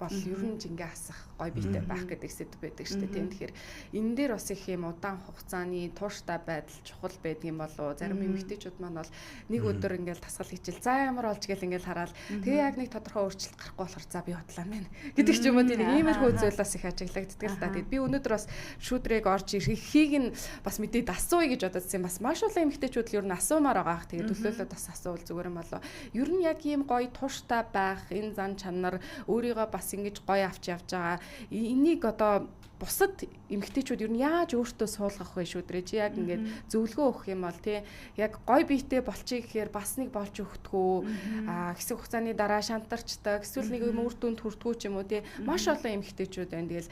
Speaker 2: бол ер нь жингээ асах, гой биетэй байх гэдэг сэдв байдаг шүү дээ. Тийм тэгэхээр энэ дээр бас их юм удаан хугацааны тууштай байдал чухал байдаг юм болов уу? Зарим эмэгтэйчүүд маань бол нэг өдөр ингээл тасгал хичээл за ямар болж гэл ингээл хараад тэгээ яг нэг тодорхой өөрчлөлт гарахгүй болохоор за би бодлаа мэн гэдэг ч юм уу. Тийм иймэрхүү зүйл бас их ажиглагддаг л та. Тэгээд би өнөөдөр бас шүүдрэг орж ирэхийг нь бас мэдээд асууя гэж бодсон юм. Бас маш олон эмэгтэйчүүд л ер нь асуумаар байгаа. Тэгээд төлөөлөд бас асуувал зүгээр юм болоо. Ер нь яг ийм гоё тууштай байх, энэ зан чанар өөрийгөө бас ингэж гоё авч явж байгаа. Энийг одоо бусад эмэгтэйчүүд ер нь яаж өөртөө суулгах вэ шүүдрээ? Чи яг ингээд зөвлөгөө өгөх юм бол тий яг гоё биетэй болчих гэхээр бас нэг болж өгдөггүй хэсэг хугацааны дараа шантарчдаг эсвэл нэг юм үр дүнд хүрдэггүй ч юм уу тий маш олон эмэгтэйчүүд байна. Тэгэл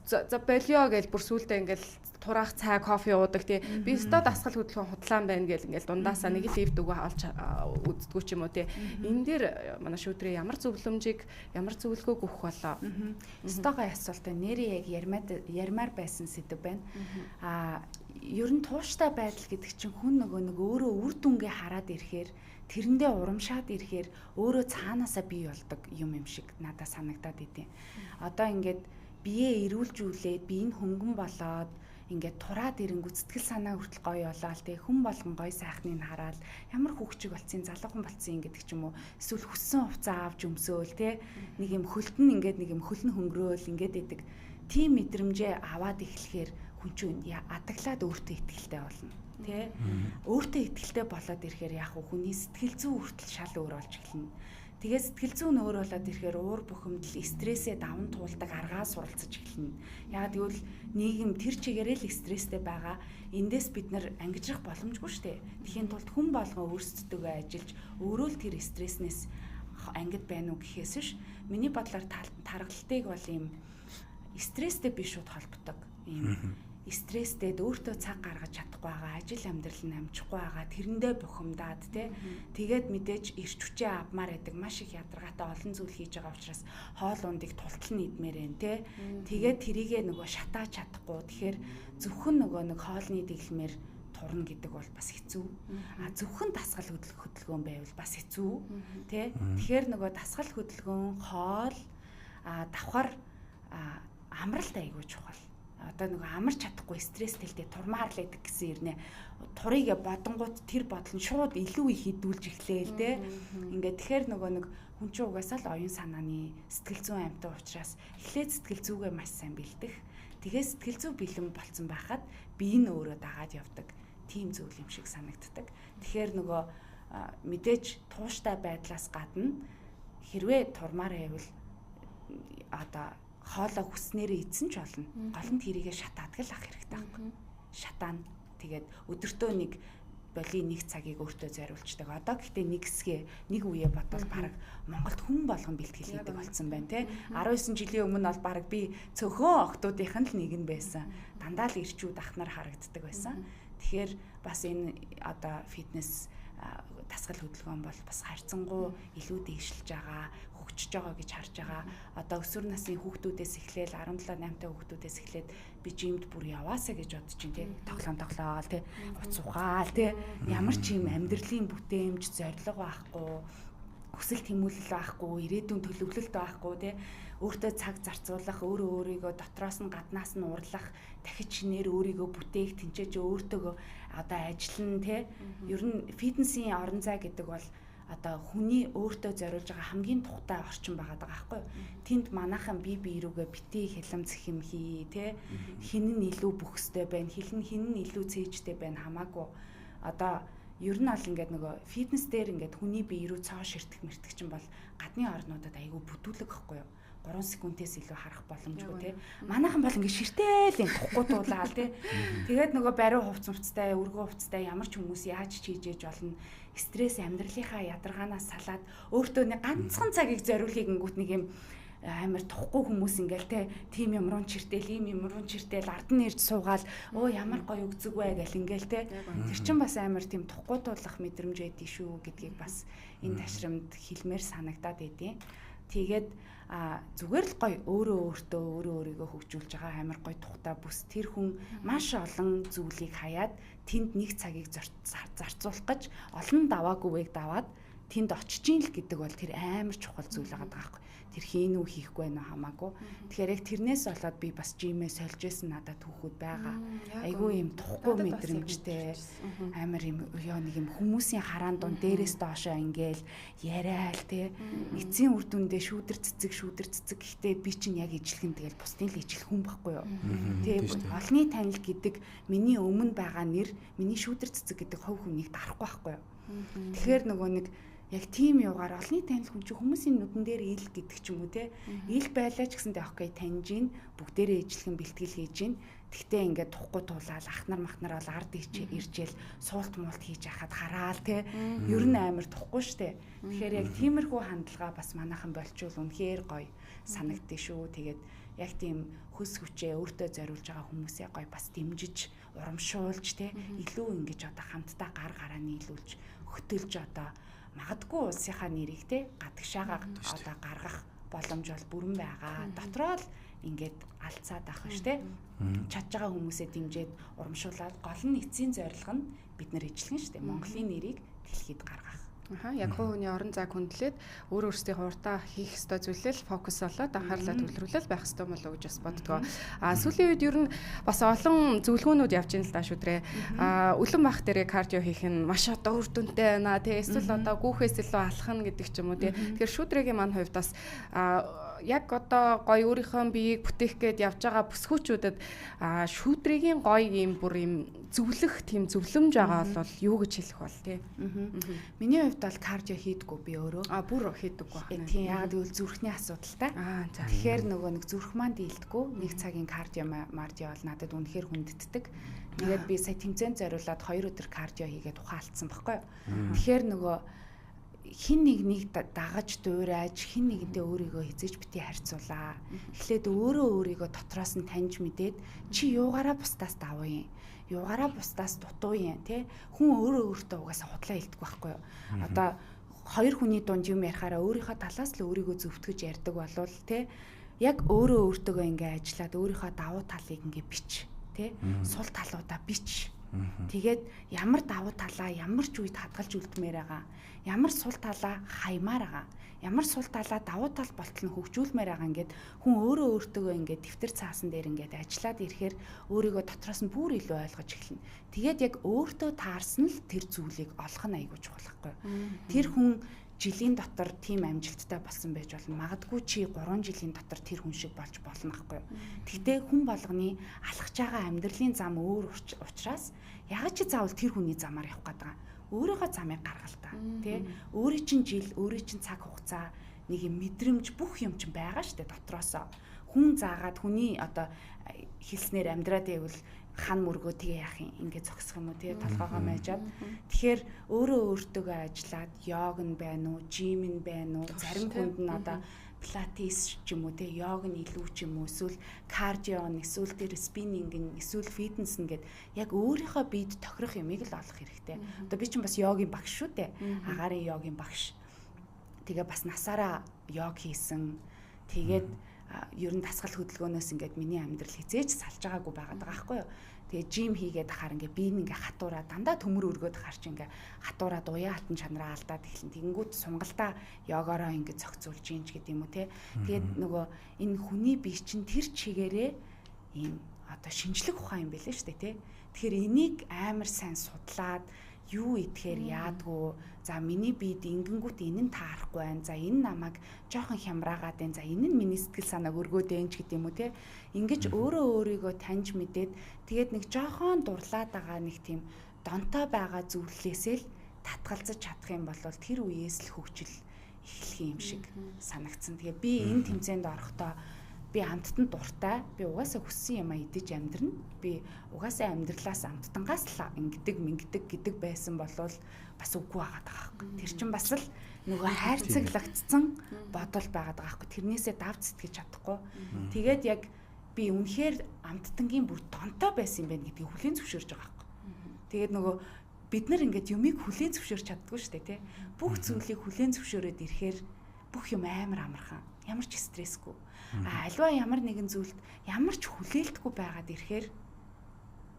Speaker 2: за болио гэж бүр сүулдэ ингээд тураах цай кофе уудаг тий би өстө дасгал хөдөлгөөн худлаан байна гэл ингээл дундаасаа нэг л ивд өгөө олж үздэггүй ч юм уу тий энэ дээр манай шүүдрээ ямар зөвлөмжийг ямар зөвлөгөөг өгөх болоо
Speaker 3: стогоо асуултаа нэрээ яг ярмаар байсан сэдв байна. Ер нь тууштай байдал гэдэг чинь хүн нөгөө нэг өөрөө үр дүнгээ хараад ирэхээр тэрэндээ урамшаад ирэхээр өөрөө цаанаасаа бий болдог юм шиг надад санагдаад идэв. Одоо ингээд биеэ эрүүлжүүлээд бие нь хөнгөн болоод ингээд тураад ирэнгүү сэтгэл санаа хүртэл гоё болоод тэг хүн болгон гоё сайхныг хараад ямар хүүхчиг болцсон залуухан болцсон гэдэг ч юм уу эсвэл хүссэн хувцас авч өмсөөл те нэг юм хөлтөн ингээд нэг юм хөлн хөнгөрөөл ингээд идэг тийм мэдрэмжээ аваад эхлэхээр хүн чинь адаглаад өөртөө итгэлтэй болно тий өөртөө итгэлтэй болоод ирэхээр яг хүний сэтгэл зүй хүртэл шал өөр болж эхэлнэ. Тэгээд сэтгэл зүй нь өөр болоод ирэхээр уур бухимдал стрессээ даван туулдаг аргаа суралцаж эхэлнэ. Яг тэгвэл нийгэм тэр чигээрээ л стресстэй байгаа. Эндээс бид нар ангижрах боломжгүй шүү дээ. Тэхийн тулд хүн болгон өөрсдөө ажиллаж өөрөө л тэр стресснээс ангид байна уу гэхээс биш. Миний бодлоор тархалтыг бол ийм стресстэй биш шууд холбдог. Ийм стресстэй өөртөө цаг гаргаж чадахгүй байгаа, ажил амьдрал нь амжихгүй байгаа, тэрэндээ бухимдаад тэгээд мэдээж ирч хүчээ авмаар байдаг маш их ядаргаатай олон зүйл хийж байгаа учраас хоол ундыг тултал нийдмээр байна тэгээд тэрийгээ нөгөө шатааж чадахгүй. Тэгэхээр зөвхөн нөгөө нэг хоолны дэглэмээр турна гэдэг бол бас хэцүү. Зөвхөн дасгал хөдөлгөөн байвал бас хэцүү тэгэхээр нөгөө дасгал хөдөлгөөн, хоол, давхар, амралт айгүй чухал. Одоо нөгөө амарч чадахгүй стресстэй турмаар л байдаг гэсэн ирнэ. Турыг бодонгууд тэр бодол нь шууд илүү их хідүүлж эхлээл те. Ингээд тэгэхээр нөгөө нэг хүн чинь угаасаа л оюун санааны сэтгэл зүйн амьтан учраас эхлээд сэтгэл зүйгээ маш сайн бэлдэх. Тэгээд сэтгэл зүй бэлэн болцсон байхад бие нь өөрөө дагаад явдаг. Тийм зүйл юм шиг санагддаг. Тэгэхээр нөгөө мэдээж тууштай байдлаас гадна хэрвээ турмаар байвал одоо хоолоо хүснээрээ эзэн ч болно. Гол нь тэрийгэ шатаадаг л ах хэрэгтэй байхгүй. Шатаана. Тэгээд өдөртөө нэг боли нэг цагийг өөртөө зориулцдаг. Одоо гэхдээ нэг хэсгээ нэг үе бодвол баг Монголд хүн болгон бэлтгэл хийдэг болсон байна те. 19 жилийн өмнө бол баг би цөөхөн охтуудынх нь л нэг нь байсан. Дандаа л ирчүүд ахнаар харагддаг байсан. Тэгэхээр бас энэ одоо фитнес дасгал хөдөлгөөн бол бас харьцангуй илүү дээшилж байгаа, хөгжиж байгаа гэж харж байгаа. Одоо өсвөр насны хүүхдүүдээс эхлээл 17-8 хүүхдүүдээс эхлээд би жимд бүр яваасаа гэж бодож чинь тий. Тоглоол тий. Уц ухаал тий. Ямар ч юм амьдралын бүтээмж зориг байхгүй, хүсэл тэмүүлэл байхгүй, ирээдүйн төлөвлөлт байхгүй тий. Өөртөө цаг зарцуулах, өөрийгөө дотроос нь гаднаас нь урлах, дахиж шинээр өөрийгөө бүтээх, тэнцээж өөртөө одоо ажиллана тий. Ер нь фитнесийн орон зай гэдэг бол одоо хүний өөртөө зориулж байгаа хамгийн тухтай орчин байгаа байхгүй юу? Тэнд манайхан бие рүүгээ битгий хяламцх юм хий тий. Хин нь илүү бүхстэй байна, хин нь илүү цээжтэй байна хамаагүй. Одоо ер нь бол ингээд нөгөө фитнес дээр ингээд хүний бие рүү цоо ширтэх мэртэх чинь бол гадны орнуудад айгүй бүтүүлэг байхгүй юу? 3 секундээс илүү харах боломжгүй тий. Манайхан бол ингэ ширтэл юм тухгүй дуулаад тий. Тэгээд нөгөө бариу хувцстай, өргөө хувцстай ямар ч хүмүүс яаж чийжээж болно. Стресс амьдралынхаа ядаргаанаас салаад өөртөө нэг ганцхан цагийг зориулъя гингүүт нэг юм амар тухгүй хүмүүс ингээл те тим юмруу чиртэл ийм юмруу чиртэл ард нь ирж суугаал өө ямар гоё өгцөг вэ гэл ингээл те тэр чин бас амар тийм тухгүй дуулах мэдрэмж байдгийг шүү гэдгийг бас энэ ташрамд хэлмээр санагдаад байдیں۔ Тэгээд зүгээр л гоё өөрийгөө хөгжүүлж байгаа амар гоё тухтай бүс тэр хүн маш олон зүйлийг хаяад тэнд нэг цагийг зарцуулах гэж олон даваагүйг даваад тэнд очиж ийн л гэдэг бол тэр амар чухал зүйл байгаа байхгүй. Тэр хийн үү хийхгүй нэ хамаагүй. Тэгэхээр яг тэрнээс болоод би бас жимээ сольж исэн надад түүхүүд байгаа. Айгүй юм тухгүй мэдрэмжтэй амар юм ёо нэг юм хүмүүсийн хараан дунд дээрээс доошоо ингээл яриад те эцсийн үр дүндээ шүүдэр цэцэг гэхдээ би чинь яг ижлэгэн тэгэл бусдын л ижлэх хүн байхгүй юу. Тэгээ олны танил гэдэг миний өмнө байгаа нэр миний шүүдэр цэцэг гэдэг хувь хүнийг дарахгүй байхгүй юу. Тэгэхээр нөгөө нэг яг тийм юугаар олны танил хүн чи хүмүүсийн нүдэн дээр ил гэдэг ч юм уу те ил байлаа ч гэсэндээ окей таньж ийн бүгдээрээ ижлэхэн бэлтгэл хийж ийн тэгтээ ингээд тухгүй туулаад ахнар махнар бол ард иржээл суулт муулт хийж яхад хараал те ер нь амар тухгүй штэ. Тэгэхээр яг тиймэрхүү хандлага бас манайхан болчвол үнэхээр гоё санагдтыг шүү. Тэгээд яг тийм хөс хүчээ өөртөө зориулж байгаа хүмүүсээ гоё бас дэмжиж урамшуулж те илүү ингэж одоо хамтдаа гар гараа нийлүүлж хөтөлж одоо магадгүй улсынхаа нэрийг те гадагшаагаа одоо гаргах боломж бол бүрэн байгаа. Дотроо л ингээд алцаад авах ш те чадж байгаа хүмүүсээ дэмжиж урамшуулаад гол нь эцсийн зорилго нь бид нар ижлэгэн ш те Монголын нэрийг дэлхийд гаргах.
Speaker 2: Яг хувь хүний орон зайг хүндлээд өөр өөрсдийн хурдаа хийх ёстой зүйлэл фокус болоод анхаарлаа төвлөрүүлэл байх ёстой болов уу гэж бас боддгоо. Сүүлийн үед ер нь бас олон зөвлөгөөнүүд явж байна л да шүдрээ. Үлэн бах дээрээ кардио хийх нь маш одоо үр дүнтэй байна. Тэ эсвэл одоо гүүхээс илүү алхах гэдэг ч юм уу. Тэгэхээр шүдрэгийн мань хувьд бас яг одоо гоё өөрийнхөө биеийг бүтээх гээд явж байгаа бүсгүүчүүдэд шүүдрийн гоё юм бүр юм зөвлөх тийм зөвлөмж байгаа бол юу гэж хэлэх бол тий.
Speaker 3: Миний хувьд бол кардио хийдэггүй би өөрөө.
Speaker 2: Бүр хийдэггүй.
Speaker 3: Тийм ягаад гэвэл зүрхний асуудалтай. Тэгэхээр нөгөө нэг зүрх маань дийлдэггүй. Нэг цагийн кардио мардио бол надад үнэхээр хүндэтдэг. Тэгээд би сая тэмцээнд зориулаад 2 өдөр кардио хийгээд ухаалтсан байхгүй юу. Тэгэхээр нөгөө хин нэг дагаж дуурайж хин нэгэндээ өөрийгөө хизээж бити харьцуулаа. Эхлээд өөрийгөө дотроос нь таньж мэдээд чи юугаараа бусдаас давуу юм. Юугаараа бусдаас дутуу юм те. Хүн өөртөө угаасаа худлаа хэлдэг байхгүй юу. Одоо хоёр хүний дунд юм ярихаараа өөрийнхөө талаас л өөрийгөө зөвтгөж ярьдаг болвол те яг өөртөө ингээ ажиллаад өөрийнхөө давуу талыг ингээ бич те. Сул талуудаа бич. Тэгээд ямар давуу талаа ямар ч үед хадгалж үлдмээр байгаа. Ямар сул талаа хаймаар байгаа. Ямар сул талаа давуу тал болтол нь хөгжүүлмээр байгаа ингээд хүн өөртөө ингээд дэвтэр цаасан дээр ингээд ажиллаад ирэхээр өөрийгөө дотроос нь бүр илүү ойлгож эхэлнэ. Тэгээд яг өөртөө таарсан л тэр зүйлийг олох нь айгүй чухал байхгүй. Тэр хүн жилийн дотор тийм амжилттай болсон байж болно. Магадгүй чи 3 жилийн дотор тэр хүн шиг болж болно байхгүй. Тэгтээ хүн болгоны алхаж байгаа амьдралын зам өөр учраас яг чи заавал тэр хүний замаар явах гэдэг. Өөрийнхөө замыг гаргал та. Тэ? Өөрийн чинь жил, өөрийн чинь цаг хугацаа, нэг юм мэдрэмж бүх юм чинь байгаа штэ дотроосоо. Хүн заагаад хүний одоо хэлснээр амьдраад байвал хан мөргөө тэгээ яах юм ингээд зогсох юм уу тэгээ толгоогоо майжаад тэгэхээр өөртөө ажиллаад йог нь байна уу жим нь байна уу зарим хүнд нь одоо пилатес ч юм уу тэгээ йог нь илүү ч юм уу эсвэл кардио эсвэл тэр спиннинг нь эсвэл фитнес нэгэд яг өөрийнхөө биед тохирох юмыг л олох хэрэгтэй. Одоо би чинь бас йогийн багш шүү дээ. Агаарын йогийн багш. Тэгээ бас насаараа йог хийсэн. Тэгээд ер нь дасгал хөдөлгөөнөөс ингээд миний амьдрал хизээж салж байгаагүй байгаад байгаа байхгүй юу. Тэгээ жим хийгээд ахаар ингээд би ингээ хатуураа дандаа төмөр өргөд ахаар чи ингээ хатуураа дуяа алтан чанараа алдаад эхлэн тэгэнгүүт сунгалдаа йогороо ингээ зохицуулж ийн ч гэдэг юм уу те. Тэгээд нөгөө энэ хүний бие чинь тэр чигээрээ ийм одоо шинжлэх ухаан юм байлээ шүү дээ те. Тэгэхээр энийг амар сайн судлаад юу идэхээр яадгүй за миний биед ингэнгүүт энэ нь таарахгүй байна. За энэ намайг жоохон хямраагаад байна. За энэ нь миний сэтгэл санааг өргөөд байна ч гэдэг юм уу те. Ингэж өөрийгөө таньж мэдээд тэгээд нэг жоохон дурлаад байгаа нэг тийм донтой байгаа зүйлээсээ л татгалзаж чадах юм бол тэр үеэс л хөгжил эхлэх юм шиг санагдсан. Тэгээд би энэ тэмцээнд орохдоо би амттанд дуртай. Би угаасаа хүссэн юм а идэж амьдрна. Би угаасаа амьдралаас амттангаас л ингэдэг гэдэг байсан болвол бас үгүй байгаад байгаа байхгүй. Тэр чинь бас л нөгөө хайрцаглагдсан бодол байгаад байгаа байхгүй. Тэрнээсээ давж сэтгэж чадахгүй. Тэгээд яг би үнэхээр амттангийн бүр донтой байсан юм байна гэдгийг хүлээн зөвшөөрж байгаа байхгүй. Тэгээд нөгөө бид нар ингээд юмыг хүлээн зөвшөөрч чаддгүй шүү дээ, тий. Бүх зүйлийг хүлээн зөвшөөрөөд ирэхээр бүх юм амар амархан. Ямар ч стрессгүй. Альва ямар нэгэн зүйлд ямар ч хүлээлтгүй байгаад ирэхээр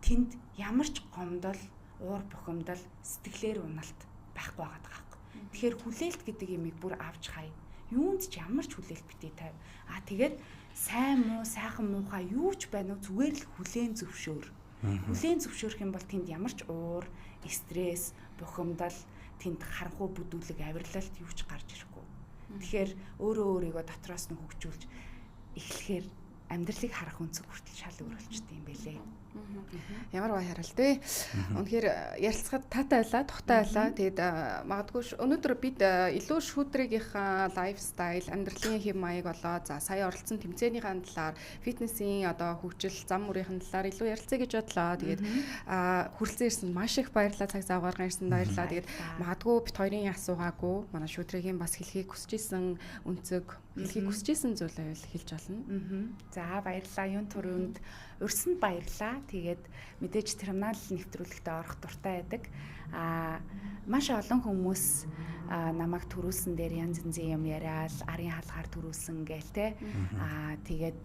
Speaker 3: тэнд ямар ч гомдол, уур бухимдал, сэтгэлээр уналт байхгүй байгаад байгаа хэрэг. Тэгэхээр хүлээлт гэдэг юмыг бүр авч хай. Юунд ч ямар ч хүлээлт битээ тавь. Тэгээд сайн муу, сайхан муухай юу ч байна уу зүгээр л хүлээн зөвшөөр. Хүлээн зөвшөөрөх юм бол тэнд ямар ч уур, стресс, бухимдал, тэнд харанхуй бүдүүлэг, авирлалт юу ч гарч ирэхгүй. Тэгэхээр өөрөө өөрийгөө дотроос нь хөгжүүлж эхлэхээр амьдралыг харах үнцэг хүртэл шал өөр болчтой юм байлээ.
Speaker 2: Ямар баяр л дээ. Үнэхээр ярилцахад таатай байлаа, тухтай байлаа. Тэгээд магадгүй өнөөдөр бид илүү шүүдрийнхаа лайфстайл, амьдралын хэм маяг болоо. За сая оролцсон тэмцээнийхэн талаар, фитнесийн одоо хөгжил, зам мөрийн талаар илүү ярилцъя гэж бодлоо. Тэгээд хүрэлцэн ирсэнд маш их баярлалаа, цаг зав гарган ирсэнд баярлалаа. Тэгээд магадгүй бит хоёрын асуугаагүй манай шүүдрийн бас хэлхийг хүсэж исэн үнцэг, хэлхийг хүсэж исэн зүйл байвал хэлж болно.
Speaker 3: За баярлалаа. Юун түрүүнд урьсанд баярлалаа. Тэгээд мэдээж терминал нэвтрүүлэгтээ орох дуртай байдаг. Маш олон хүмүүс намайг төрүүлсэн дээр янз янзын юм яриад, арын хаалгаар төрүүлсэн гээл те. Тэгээд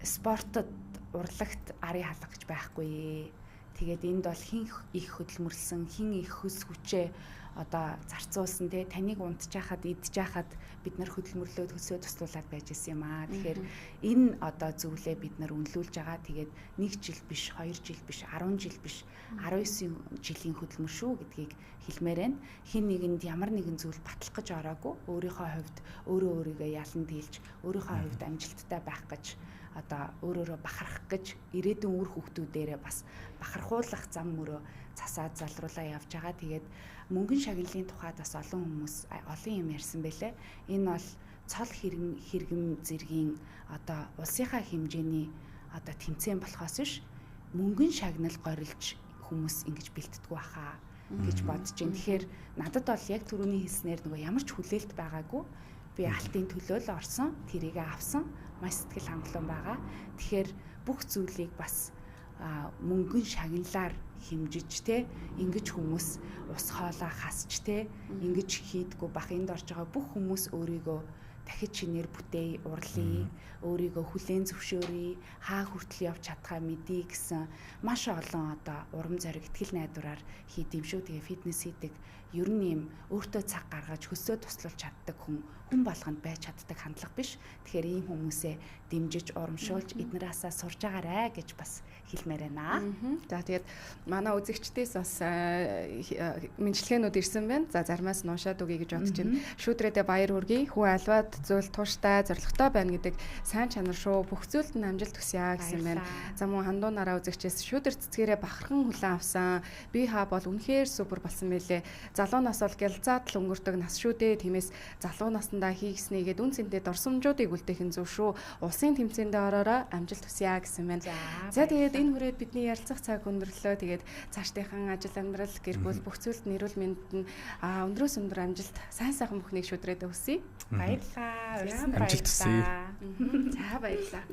Speaker 3: спортод урлагт арын хаалга гэж байхгүй. Тэгээд энд бол хин их хөдөлмөрлсөн, хин их хөс хүчээ одоо зарцуулсан те, таныг унтчихад, идчихад бид нар хөдөлмөрлөөд хөсөө туслуулад байж исэн юм аа. Тэгэхээр энэ одоо зүйлээ бид нар үнэлүүлж байгаа. Тэгээд 1 жил биш, 2 жил биш, 10 жил биш, 19 жилийн хөдөлмөр шүү гэдгийг хэлмээр байна. Хин нэгэнд ямар нэгэн зүйл батлах гэж ороогүй. Өөрийнхөө хувьд өөрийгөө ялан дийлж, өөрийнхөө хувьд амжилттай байх гэж одоо өөрөөрөө бахарах гэж ирээдүйн үр хүүхдүүдээрээ бас бахархуулах зам мөрөө цасаад залруулаа явж байгаа. Тэгээд мөнгөн шагналын тухайд бас олон хүмүүс олон юм ярьсан байлээ. Энэ бол цол хэрэгм зэргийн одоо улсынхаа хэмжээний одоо тэмцээн болохоос биш мөнгөн шагнал горилж хүмүүс ингэж бэлтгэдэг байхаа гэж бодож байна. Тэгэхээр надад бол яг түрүүний хэлснээр нөгөө ямар ч хүлээлт байгаагүй. Би алтын төлөө л орсон, тэрийгээ авсан. Маш сэтгэл хангалуун байгаа. Тэгэхээр бүх зүйлийг бас мөнгөн шагналаар хэмжиж те ингэж хүмүүс ус хоолоо хасч те ингэж хийдгүү бах энд орж байгаа бүх хүмүүс өөрийгөө дахиж шинээр бүтээе, урлая, өөрийгөө хүлээн зөвшөөрье, хаа хүртэл явж чадхаа мэдье гэсэн маш олон одоо урам зориг, итгэл найдвараар хийдэм шүү. Тэгээ фитнес хийдэг ер нь юм өөртөө цаг гаргаж хөсөө туслуулж чаддаг хүн болгонд байж чаддаг хандлага биш. Тэгэхээр ийм хүмүүсээ дэмжиж, урамшуулж эднээсээ сурж агаарэ гэж бас хэлмээр байна.
Speaker 2: За тэгээд манай үзэгчдээс бас мэдлэгээнүүд ирсэн байна. За заримаас нь уншаад өгье гэж бодож байна. Шүүдрээдээ баяр хүргэе. Хүн альваад зүйл тууштай, зоригтой байна гэдэг сайн чанар шүү. Бүх зүйлд нь амжилт хүсье гэсэн байна. За мөн хандуунаараа үзэгчээс шүүдэр цэцгээрээ бахархан хүлээн авсан. Би хаа бол үнэхээр супер болсон мэлээ. Залуу нас бол гялзаад л өнгөрдөг нас шүү дээ. Тиймээс залуу наснда хийгснийгээд үн цэнтэй дурсамжуудыг үлдээх нь зөв шүү. Улсын тэмцээндээ ороороо амжилт хүсье гэсэн байна. За тэгээд энэ хүрээд бидний ярилцах цаг өндөрлөө. Тэгээд цаашдынхан ажил амьдрал, гэр бүл бүх зүйлд нэрүүл мэнд нь өндрөөс өндөр амжилт, сайн сайхан бүхнийг шүдрээд өсөе.
Speaker 3: Баярлалаа.
Speaker 1: Амжилт хүсье.
Speaker 2: За баярлалаа.